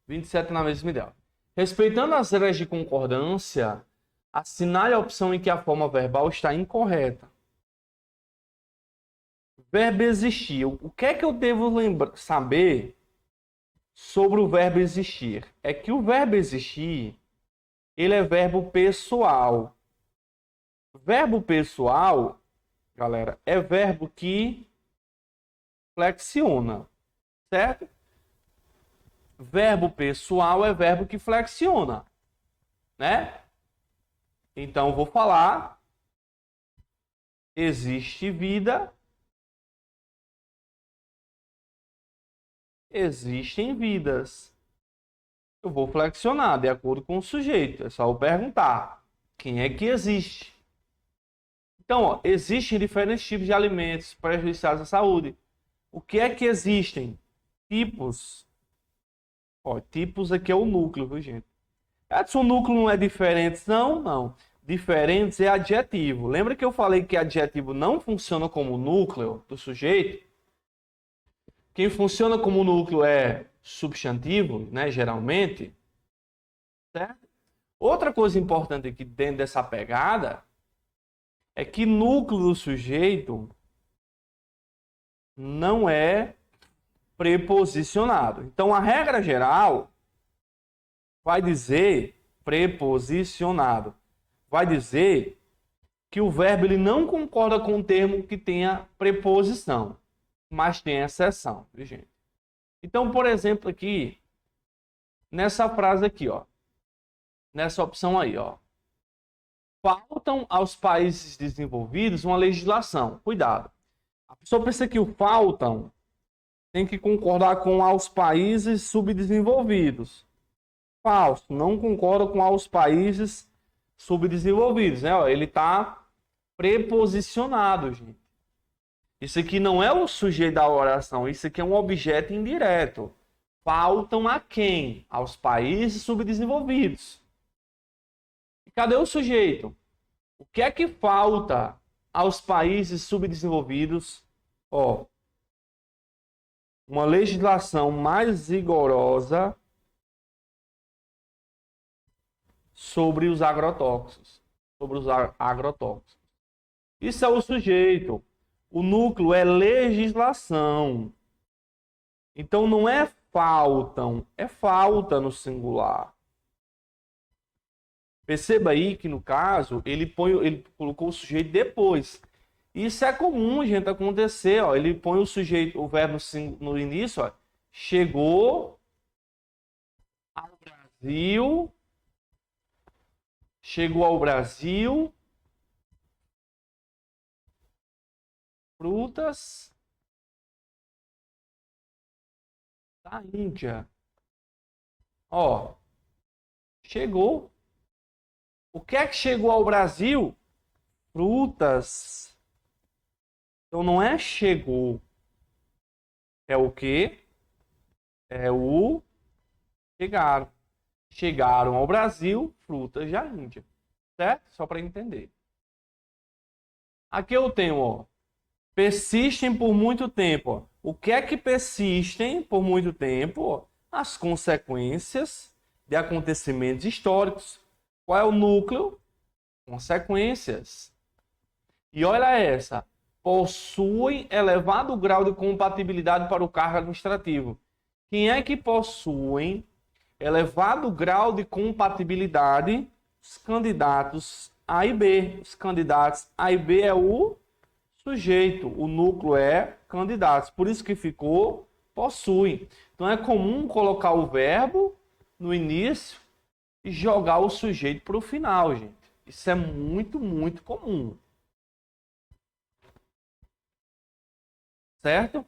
(27) na mesma ideia. Respeitando as regras de concordância, assinale a opção em que a forma verbal está incorreta. Verbo existir. O que é que eu devo saber sobre o verbo existir? É que o verbo existir, ele é verbo pessoal. Verbo pessoal, galera, é verbo que flexiona, certo? Verbo pessoal é verbo que flexiona, né? Então, eu vou falar: existe vida, existem vidas. Eu vou flexionar de acordo com o sujeito. É só eu perguntar: quem é que existe? Então, ó, existem diferentes tipos de alimentos prejudiciais à saúde. O que é que existem? Tipos. Ó, tipos aqui é o núcleo, viu, gente? Se o núcleo não é diferente, não. Diferentes é adjetivo. Lembra que eu falei que adjetivo não funciona como núcleo do sujeito? Quem funciona como núcleo é substantivo, né, geralmente. Certo? Outra coisa importante aqui dentro dessa pegada é que núcleo do sujeito não é preposicionado. Então, a regra geral vai dizer preposicionado. Vai dizer que o verbo ele não concorda com o termo que tenha preposição, mas tem exceção, viu, gente? Então, por exemplo, aqui, nessa frase aqui, ó, nessa opção aí, ó, faltam aos países desenvolvidos uma legislação. Cuidado. A pessoa pensa que o faltam tem que concordar com aos países subdesenvolvidos. Falso. Não concorda com aos países subdesenvolvidos, né? Ó, ele está preposicionado, gente. Isso aqui não é o sujeito da oração. Isso aqui é um objeto indireto. Faltam a quem? Aos países subdesenvolvidos. Cadê o sujeito? O que é que falta aos países subdesenvolvidos? Ó, uma legislação mais rigorosa sobre os agrotóxicos. Isso é o sujeito. O núcleo é legislação. Então não é faltam, é falta no singular. Perceba aí que no caso ele colocou o sujeito depois. Isso é comum, gente, acontecer, ó. Ele põe o sujeito, o verbo no início, ó. Chegou ao Brasil. Chegou ao Brasil. Frutas da Índia. Ó, chegou. O que é que chegou ao Brasil? Frutas Então não é chegou. É o quê? É o chegaram. Chegaram ao Brasil frutas da Índia. Certo? Só para entender. Aqui eu tenho, ó. Persistem por muito tempo. Ó. O que é que persistem por muito tempo? Ó? As consequências de acontecimentos históricos. Qual é o núcleo? Consequências. E olha essa. Possuem elevado grau de compatibilidade para o cargo administrativo. Quem é que possuem elevado grau de compatibilidade? Os candidatos A e B. Os candidatos A e B é o sujeito. O núcleo é candidatos. Por isso que ficou possui. Então é comum colocar o verbo no início e jogar o sujeito para o final, gente. Isso é muito, muito comum. Certo?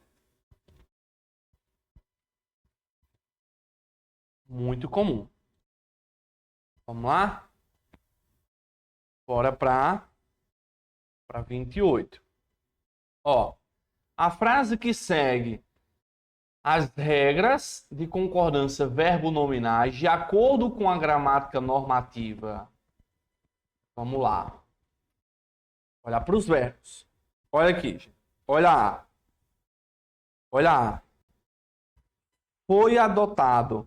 Muito comum. Vamos lá? Bora para 28. Ó, a frase que segue: as regras de concordância verbo-nominais de acordo com a gramática normativa. Vamos lá. Olhar para os verbos. Olha aqui, gente. Olha A. Olha A. Foi adotado.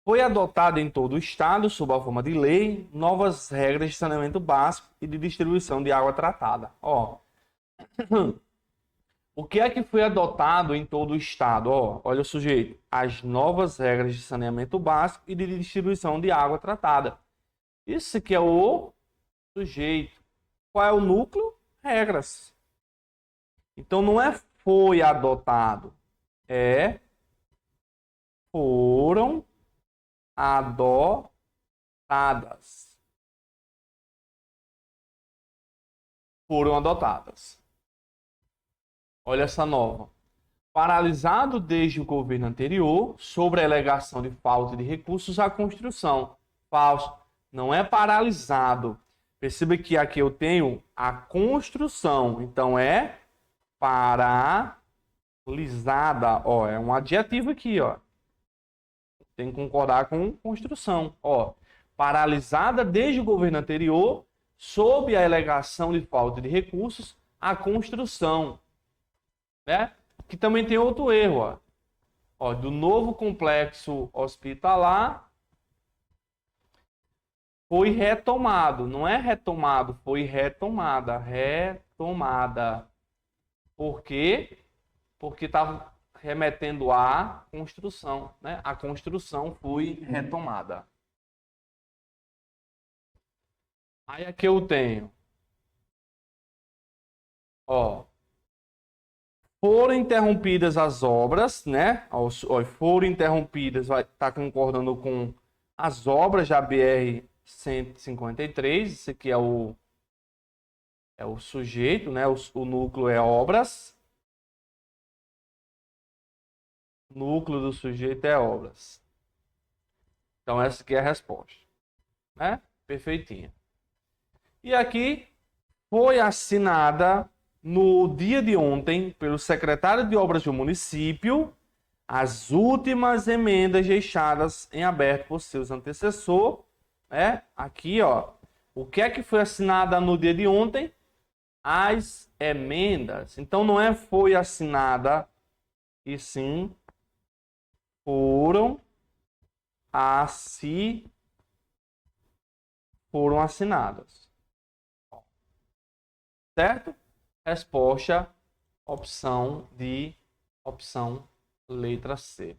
Foi adotado em todo o estado, sob a forma de lei, novas regras de saneamento básico e de distribuição de água tratada. Ó. O que é que foi adotado em todo o estado? Ó, olha o sujeito. As novas regras de saneamento básico e de distribuição de água tratada. Isso aqui é o sujeito. Qual é o núcleo? Regras. Então não é foi adotado. É foram adotadas. Foram adotadas. Olha essa nova. Paralisado desde o governo anterior sobre a alegação de falta de recursos à construção. Falso. Não é paralisado. Perceba que aqui eu tenho a construção. Então é paralisada. Ó, é um adjetivo aqui, ó. Tem que concordar com construção. Ó, paralisada desde o governo anterior sob a alegação de falta de recursos à construção. Né? Que também tem outro erro, ó. Ó, do novo complexo hospitalar foi retomado. Não é retomado, foi retomada. Retomada. Por quê? Porque estava remetendo à construção. Né? A construção foi retomada. Aí aqui eu tenho. Ó. Foram interrompidas as obras, né? Foram interrompidas, vai estar concordando com as obras da BR-153. Isso aqui é o sujeito, né? O núcleo é obras. O núcleo do sujeito é obras. Então essa aqui é a resposta, né? Perfeitinha. E aqui foi assinada no dia de ontem, pelo secretário de Obras do município, as últimas emendas deixadas em aberto por seus antecessores. Né? Aqui, ó, o que é que foi assinada no dia de ontem? As emendas. Então, não é foi assinada, e sim foram assinadas. Certo? Resposta, opção letra C.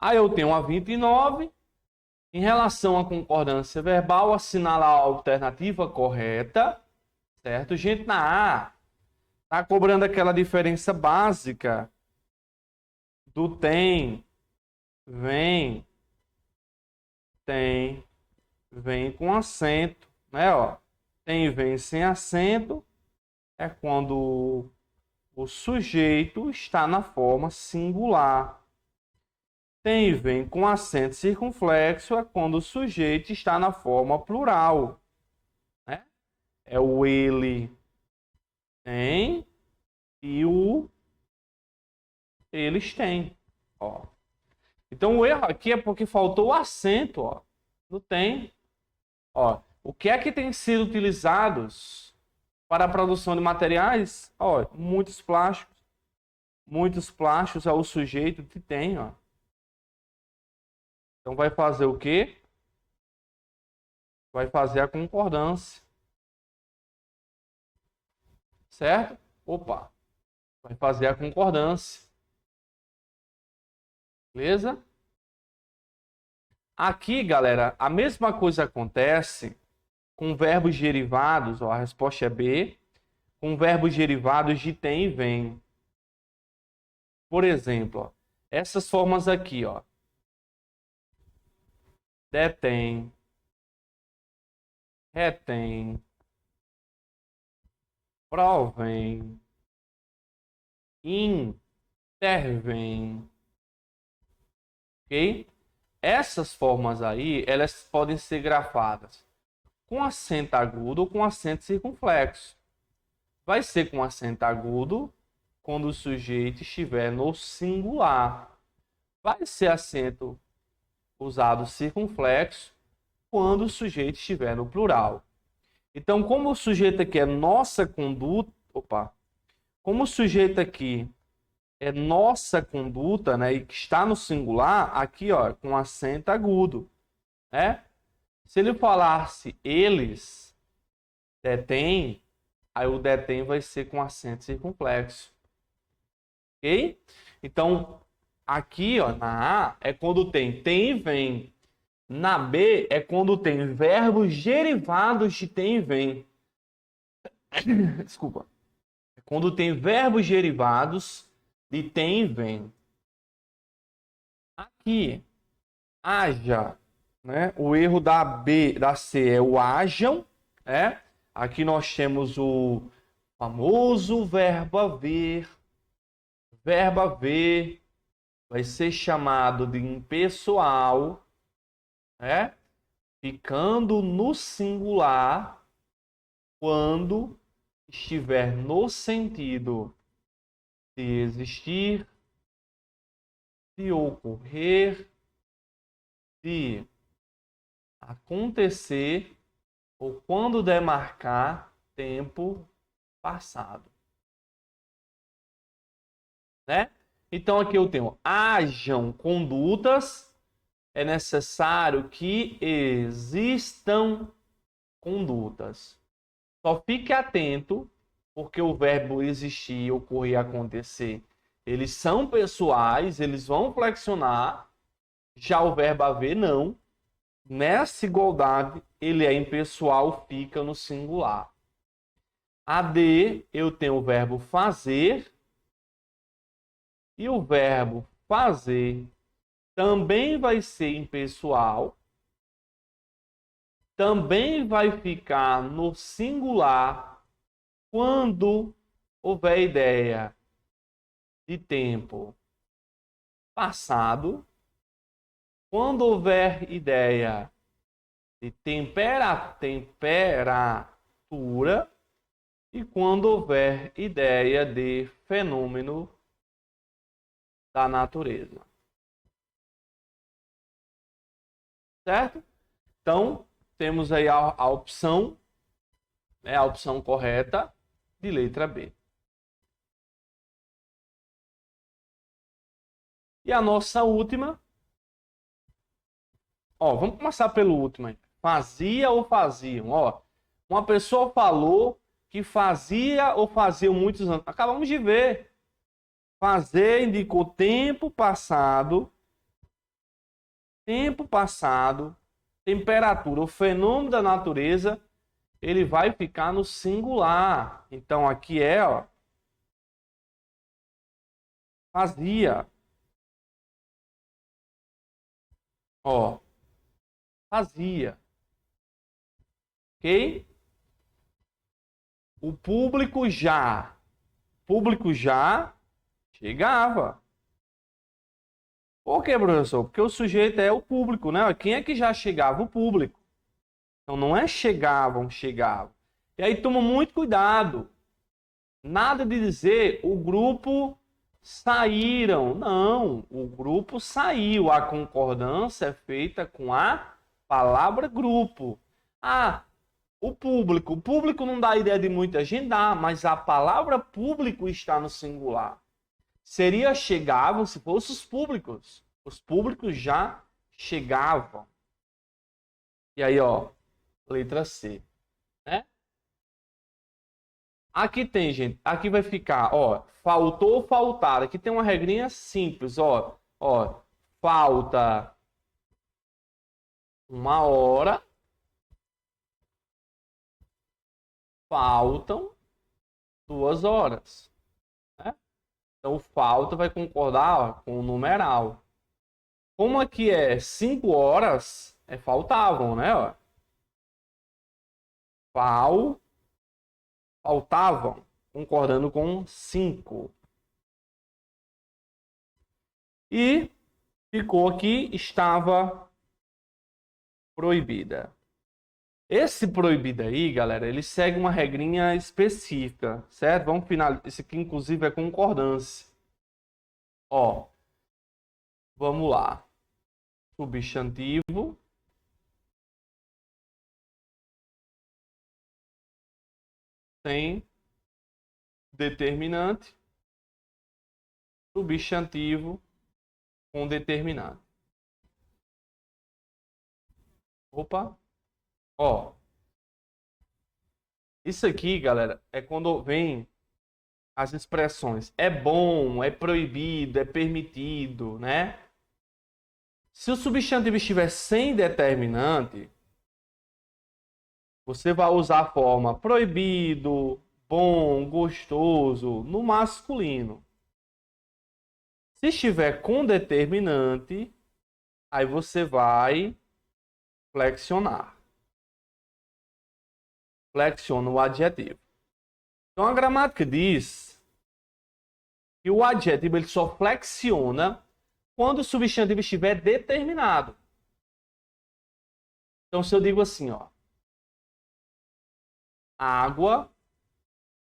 Aí eu tenho a 29. Em relação à concordância verbal, assinala a alternativa correta. Certo? Gente, na A, está cobrando aquela diferença básica do tem, vem com acento. Né? Ó. Tem e vem sem acento é quando o sujeito está na forma singular. Tem e vem com acento circunflexo é quando o sujeito está na forma plural. Né? É o ele, Tem. E eles têm. Ó. Então o erro aqui é porque faltou o acento. Ó. Não tem. Ó. O que é que tem sido utilizados para a produção de materiais? Ó, muitos plásticos. Muitos plásticos é o sujeito que tem. Ó. Então vai fazer o quê? Vai fazer a concordância. Certo? Opa. Vai fazer a concordância. Beleza? Aqui, galera, a mesma coisa acontece com verbos derivados. Ó, a resposta é B. Com verbos derivados de tem e vem. Por exemplo, ó, essas formas aqui, ó. Detém. Retém. Provém. Intervém. Ok? Essas formas aí, elas podem ser grafadas com acento agudo ou com acento circunflexo. Vai ser com acento agudo quando o sujeito estiver no singular. Vai ser acento usado circunflexo quando o sujeito estiver no plural. Então, como o sujeito aqui é nossa conduta, como o sujeito aqui é nossa conduta, né, e que está no singular, aqui, ó, com acento agudo, né? Se ele falasse eles detêm, aí o detém vai ser com acento circunflexo. Ok? Então, aqui, ó, na A é quando tem e vem. Na B é quando tem verbos derivados de tem e vem. Desculpa. É quando tem verbos derivados de tem e vem. Aqui, haja, né? O erro da B, da C é o hajam, né? Aqui nós temos o famoso verbo haver. Verbo haver vai ser chamado de impessoal, né? Ficando no singular quando estiver no sentido de existir, de ocorrer, de acontecer ou quando demarcar tempo passado. Né? Então aqui eu tenho hajam condutas, é necessário que existam condutas. Só fique atento, porque o verbo existir, ocorrer, acontecer, eles são pessoais, eles vão flexionar. Já o verbo haver, não. Nessa igualdade, ele é impessoal, fica no singular. A D, eu tenho o verbo fazer. E o verbo fazer também vai ser impessoal. Também vai ficar no singular quando houver ideia de tempo passado, quando houver ideia de temperatura e quando houver ideia de fenômeno da natureza. Certo? Então, temos aí a opção, né, a opção correta de letra B. E a nossa última. Ó, vamos começar pelo último aí. Fazia ou faziam? Ó, uma pessoa falou que fazia ou faziam muitos anos. Acabamos de ver. Fazer indicou tempo passado, temperatura, o fenômeno da natureza, ele vai ficar no singular. Então aqui é, ó, fazia. Ó, fazia. Ok? O público já chegava. Por quê, professor? Porque o sujeito é o público, né? Quem é que já chegava? O público. Então não é chegavam. E aí toma muito cuidado. Nada de dizer o grupo saíram. Não, o grupo saiu. A concordância é feita com a palavra grupo. Ah, o público não dá ideia de muita gente, dá, mas a palavra público está no singular. Seria chegavam se fossem os públicos. Os públicos já chegavam. E aí, ó, letra C, né? Aqui tem, gente, aqui vai ficar, ó, faltou, faltar. Aqui tem uma regrinha simples, ó, falta 1 hora, faltam 2 horas, né? Então, falta vai concordar, ó, com o numeral. Como aqui é 5 horas, faltavam, né? Ó. Faltavam, concordando com 5. E ficou aqui, estava proibida. Esse proibido aí, galera, ele segue uma regrinha específica, certo? Vamos finalizar. Esse aqui, inclusive, é concordância. Ó, vamos lá. Substantivo. Sem determinante. Substantivo com determinante. Opa. Ó. Isso aqui, galera, é quando vem as expressões é bom, é proibido, é permitido, né? Se o substantivo estiver sem determinante, você vai usar a forma proibido, bom, gostoso, no masculino. Se estiver com determinante, aí você vai flexionar. Flexiona o adjetivo. Então a gramática diz que o adjetivo ele só flexiona quando o substantivo estiver determinado. Então se eu digo assim, ó, água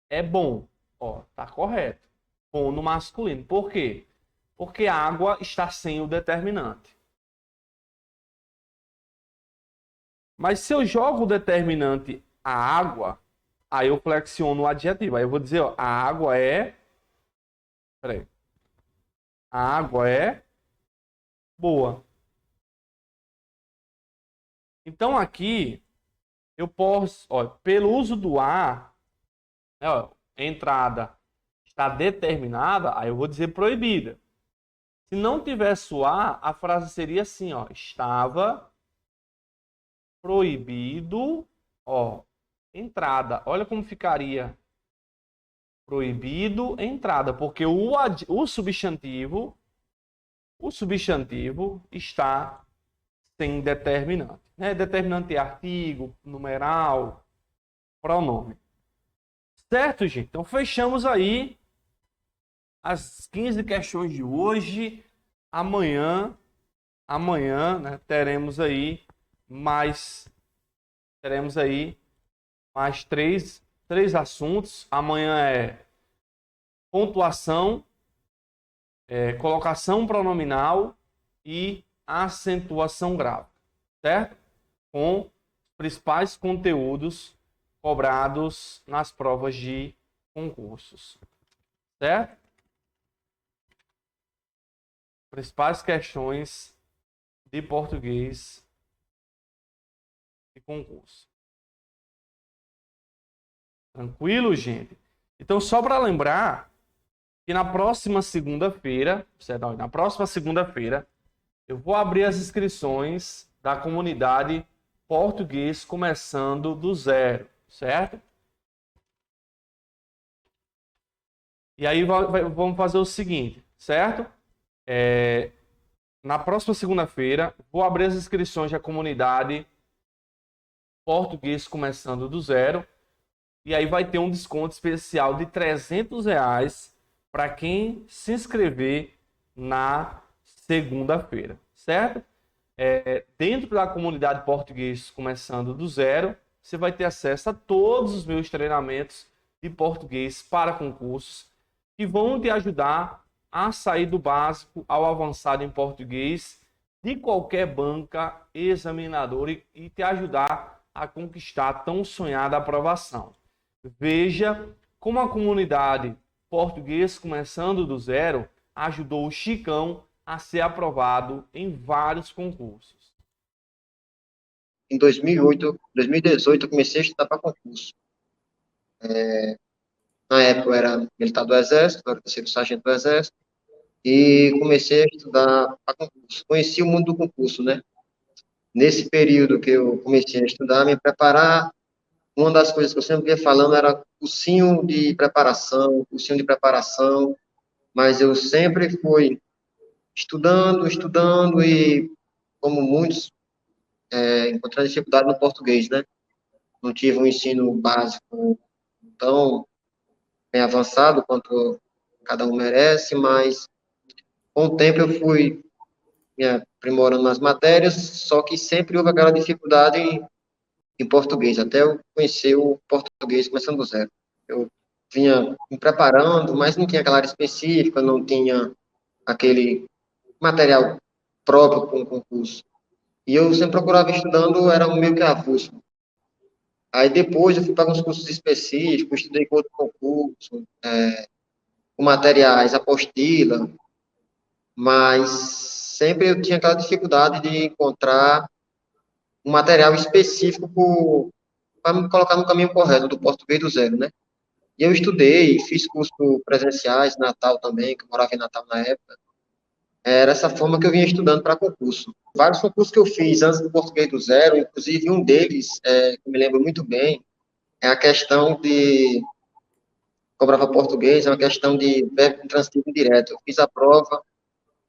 é bom, ó, tá correto. Bom no masculino. Por quê? Porque água está sem o determinante. Mas se eu jogo o determinante a água, aí eu flexiono o adjetivo. Aí eu vou dizer, ó, a água é... Peraí. A água é boa. Então aqui, eu posso, ó, pelo uso do a, né, ó, entrada está determinada, aí eu vou dizer proibida. Se não tivesse o a frase seria assim, ó, estava proibido, ó, entrada. Olha como ficaria. Proibido, entrada. Porque o substantivo está sem determinante. Né? Determinante é artigo, numeral, pronome. Certo, gente? Então, fechamos aí as 15 questões de hoje. Amanhã, né, teremos aí mais três assuntos. Amanhã é pontuação, colocação pronominal e acentuação gráfica, certo? Com os principais conteúdos cobrados nas provas de concursos, certo? Principais questões de português de concurso. Tranquilo, gente? Então, só para lembrar que na próxima segunda-feira, eu vou abrir as inscrições da comunidade Português Começando do Zero, certo? E aí vamos fazer o seguinte, certo? Na próxima segunda-feira, vou abrir as inscrições da comunidade Português Começando do Zero. E aí vai ter um desconto especial de R$300 para quem se inscrever na segunda-feira, certo? Dentro da comunidade Português Começando do Zero, você vai ter acesso a todos os meus treinamentos de português para concursos, que vão te ajudar a sair do básico ao avançado em português de qualquer banca examinadora e te ajudar a conquistar a tão sonhada aprovação. Veja como a comunidade Português Começando do Zero ajudou o Chicão a ser aprovado em vários concursos. Em 2018, eu comecei a estudar para concurso. Na época, eu era militar do Exército, eu era terceiro sargento do Exército, e comecei a estudar para concurso. Conheci o mundo do concurso, né? Nesse período que eu comecei a estudar, me preparar, uma das coisas que eu sempre ia falando era cursinho de preparação, mas eu sempre fui estudando, e, como muitos, encontrando dificuldade no português, né? Não tive um ensino básico tão bem avançado quanto cada um merece, mas com o tempo eu fui me aprimorando nas matérias, só que sempre houve aquela dificuldade em português, até eu conhecer o português começando do zero. Eu vinha me preparando, mas não tinha aquela área específica, não tinha aquele material próprio para um concurso. E eu sempre procurava estudando, era meio que avulso. Aí depois eu fui para alguns cursos específicos, estudei com outro concurso, com materiais, apostila, mas sempre eu tinha aquela dificuldade de encontrar um material específico para me colocar no caminho correto do português do zero, né? E eu estudei, fiz cursos presenciais, Natal também, que eu morava em Natal na época. Era essa forma que eu vinha estudando para concurso. Vários concursos que eu fiz antes do português do zero, inclusive um deles, que eu me lembro muito bem, é a questão de cobrava português, é uma questão de verbo transitivo indireto. Eu fiz a prova,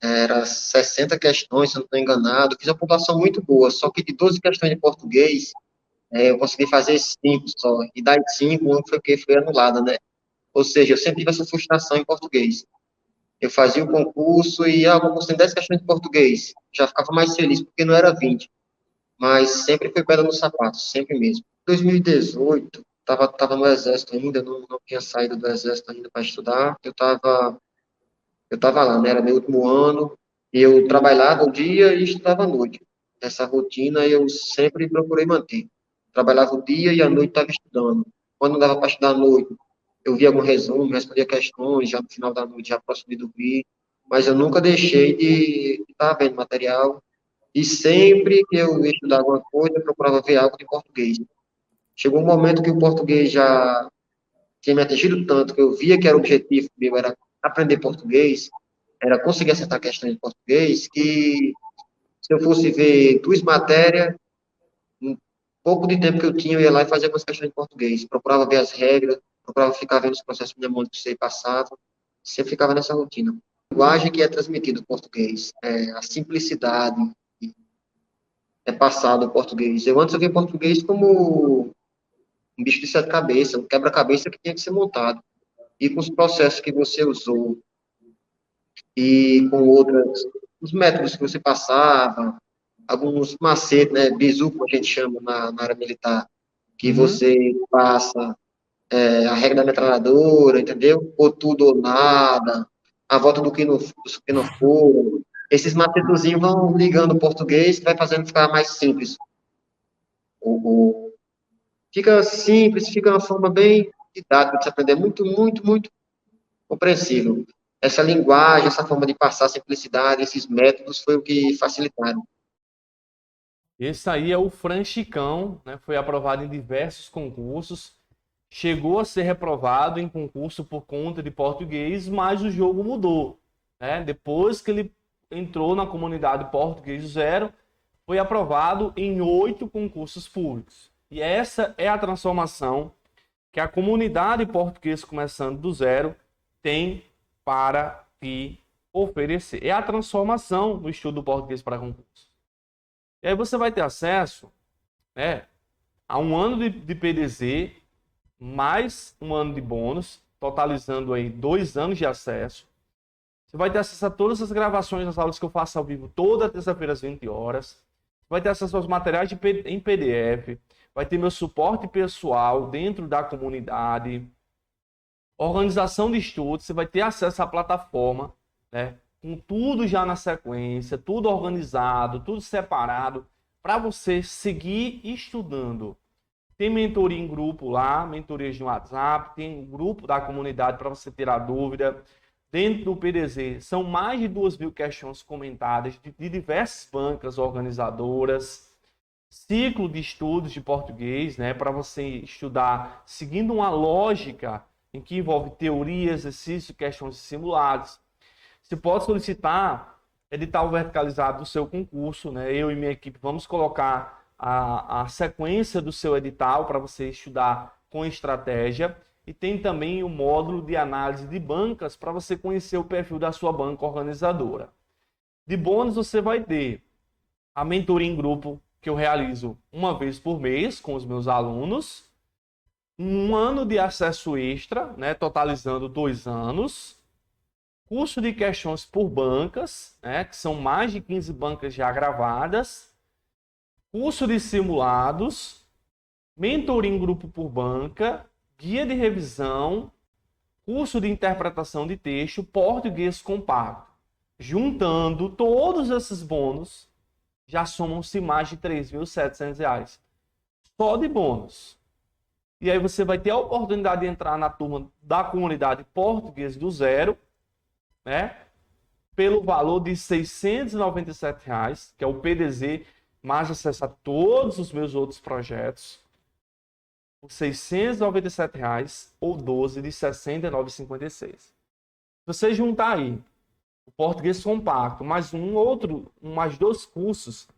era 60 questões, se eu não estou enganado, fiz uma pontuação muito boa, só que de 12 questões de português, eu consegui fazer 5 só, e das 5, uma foi anulada, né? Ou seja, eu sempre tive essa frustração em português. Eu fazia o concurso e, o concurso tem 10 questões de português, já ficava mais feliz, porque não era 20, mas sempre foi pedra no sapato, sempre mesmo. Em 2018, estava no Exército ainda, não tinha saído do Exército ainda para estudar, eu estava lá, né, era meu último ano, e eu trabalhava o dia e estudava à noite. Essa rotina eu sempre procurei manter. Trabalhava o dia e à noite estava estudando. Quando não dava para estudar à noite, eu via algum resumo, respondia questões, já no final da noite, já próximo de dormir, mas eu nunca deixei de estar vendo material, e sempre que eu ia estudar alguma coisa, eu procurava ver algo de português. Chegou um momento que o português já tinha me atingido tanto, que eu via que era o objetivo meu, era aprender português, era conseguir acertar questões de português, que se eu fosse ver 2 matérias, um pouco de tempo que eu tinha, eu ia lá e fazia algumas questões de português, procurava ver as regras, procurava ficar vendo os processos mnemônicos que você passava, sempre ficava nessa rotina. A linguagem que é transmitida no português, a simplicidade é passado o português. Antes eu via português como um bicho de 7 cabeças, um quebra-cabeça que tinha que ser montado. E com os processos que você usou, e com os métodos que você passava, alguns macetes, né, bizu, como a gente chama na área militar, que você passa a regra da metralhadora, entendeu? Ou tudo ou nada, a volta do que não for. Esses macetozinhos vão ligando o português, vai fazendo ficar mais simples. Fica simples, fica uma forma bem didática de se aprender, muito, muito, muito compreensível. Essa linguagem, essa forma de passar a simplicidade, esses métodos, foi o que facilitaram. Esse aí é o Fran Chicão, né? Foi aprovado em diversos concursos, chegou a ser reprovado em concurso por conta de português, mas o jogo mudou, né? Depois que ele entrou na comunidade Português do Zero, foi aprovado em 8 concursos públicos. E essa é a transformação que a comunidade Português Começando do Zero tem para te oferecer. É a transformação no estudo do português para concurso. E aí você vai ter acesso, né, a um ano de PDZ, mais um ano de bônus, totalizando aí 2 anos de acesso. Você vai ter acesso a todas as gravações das aulas que eu faço ao vivo toda terça-feira às 20 horas. Vai ter acesso aos materiais em PDF. Vai ter meu suporte pessoal dentro da comunidade. Organização de estudos, você vai ter acesso à plataforma, né? Com tudo já na sequência, tudo organizado, tudo separado, para você seguir estudando. Tem mentoria em grupo lá, mentorias no WhatsApp, tem um grupo da comunidade para você tirar dúvida. Dentro do PDZ, são mais de 2.000 questões comentadas de diversas bancas organizadoras. Ciclo de estudos de português, né, para você estudar seguindo uma lógica em que envolve teoria, exercício, questões e simulados. Você pode solicitar edital verticalizado do seu concurso, né? Eu e minha equipe vamos colocar a sequência do seu edital para você estudar com estratégia. E tem também o módulo de análise de bancas para você conhecer o perfil da sua banca organizadora. De bônus, você vai ter a mentoria em grupo, que eu realizo uma vez por mês com os meus alunos. Um ano de acesso extra, né, totalizando 2 anos. Curso de questões por bancas, né, que são mais de 15 bancas já gravadas. Curso de simulados. Mentoria em grupo por banca. Guia de revisão, curso de interpretação de texto, português compacto. Juntando todos esses bônus, já somam-se mais de R$ 3.700. Só de bônus. E aí você vai ter a oportunidade de entrar na turma da comunidade Português do Zero, né? Pelo valor de R$ 697, que é o PDZ, mais acesso a todos os meus outros projetos. Por R$ 697 ou 12 de R$ 69,56. Se você juntar aí o português compacto, mais mais 2 cursos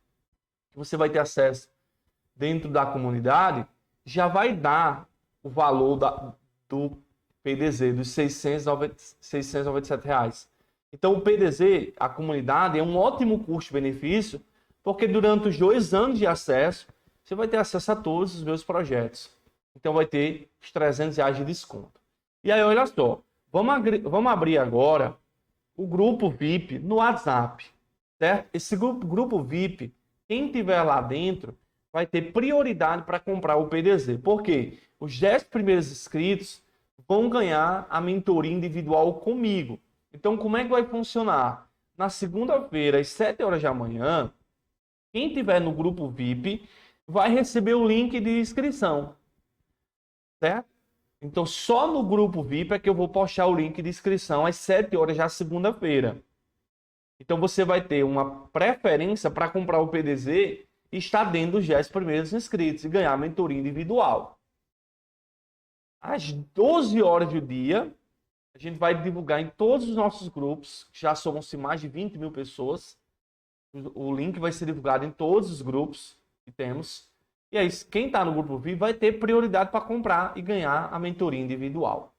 que você vai ter acesso dentro da comunidade, já vai dar o valor do PDZ, dos R$ 697. Então o PDZ, a comunidade, é um ótimo custo-benefício, porque durante os 2 anos de acesso, você vai ter acesso a todos os meus projetos. Então vai ter os R$ 300 de desconto. E aí, olha só, vamos abrir agora o grupo VIP no WhatsApp, certo? Esse grupo VIP, quem tiver lá dentro, vai ter prioridade para comprar o PDZ. Por quê? Os 10 primeiros inscritos vão ganhar a mentoria individual comigo. Então, como é que vai funcionar? Na segunda-feira, às 7 horas da manhã, quem tiver no grupo VIP vai receber o link de inscrição. Certo? Então, só no grupo VIP é que eu vou postar o link de inscrição às 7 horas já segunda-feira. Então, você vai ter uma preferência para comprar o PDZ e estar dentro dos 10 primeiros inscritos e ganhar a mentoria individual. Às 12 horas do dia, a gente vai divulgar em todos os nossos grupos, já somam-se mais de 20.000 pessoas. O link vai ser divulgado em todos os grupos que temos. E aí, quem está no grupo VIP vai ter prioridade para comprar e ganhar a mentoria individual.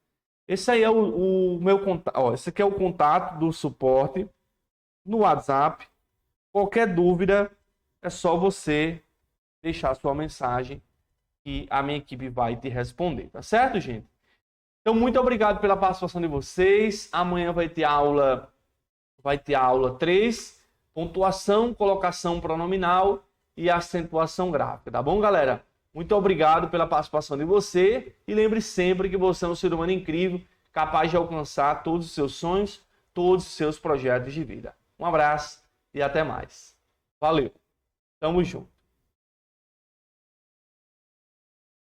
Esse aí é o meu contato. Esse aqui é o contato do suporte no WhatsApp. Qualquer dúvida, é só você deixar sua mensagem e a minha equipe vai te responder. Tá certo, gente? Então, muito obrigado pela participação de vocês. Amanhã vai ter aula 3, pontuação, colocação pronominal e acentuação gráfica, tá bom, galera? Muito obrigado pela participação de você e lembre sempre que você é um ser humano incrível, capaz de alcançar todos os seus sonhos, todos os seus projetos de vida. Um abraço e até mais. Valeu. Tamo junto.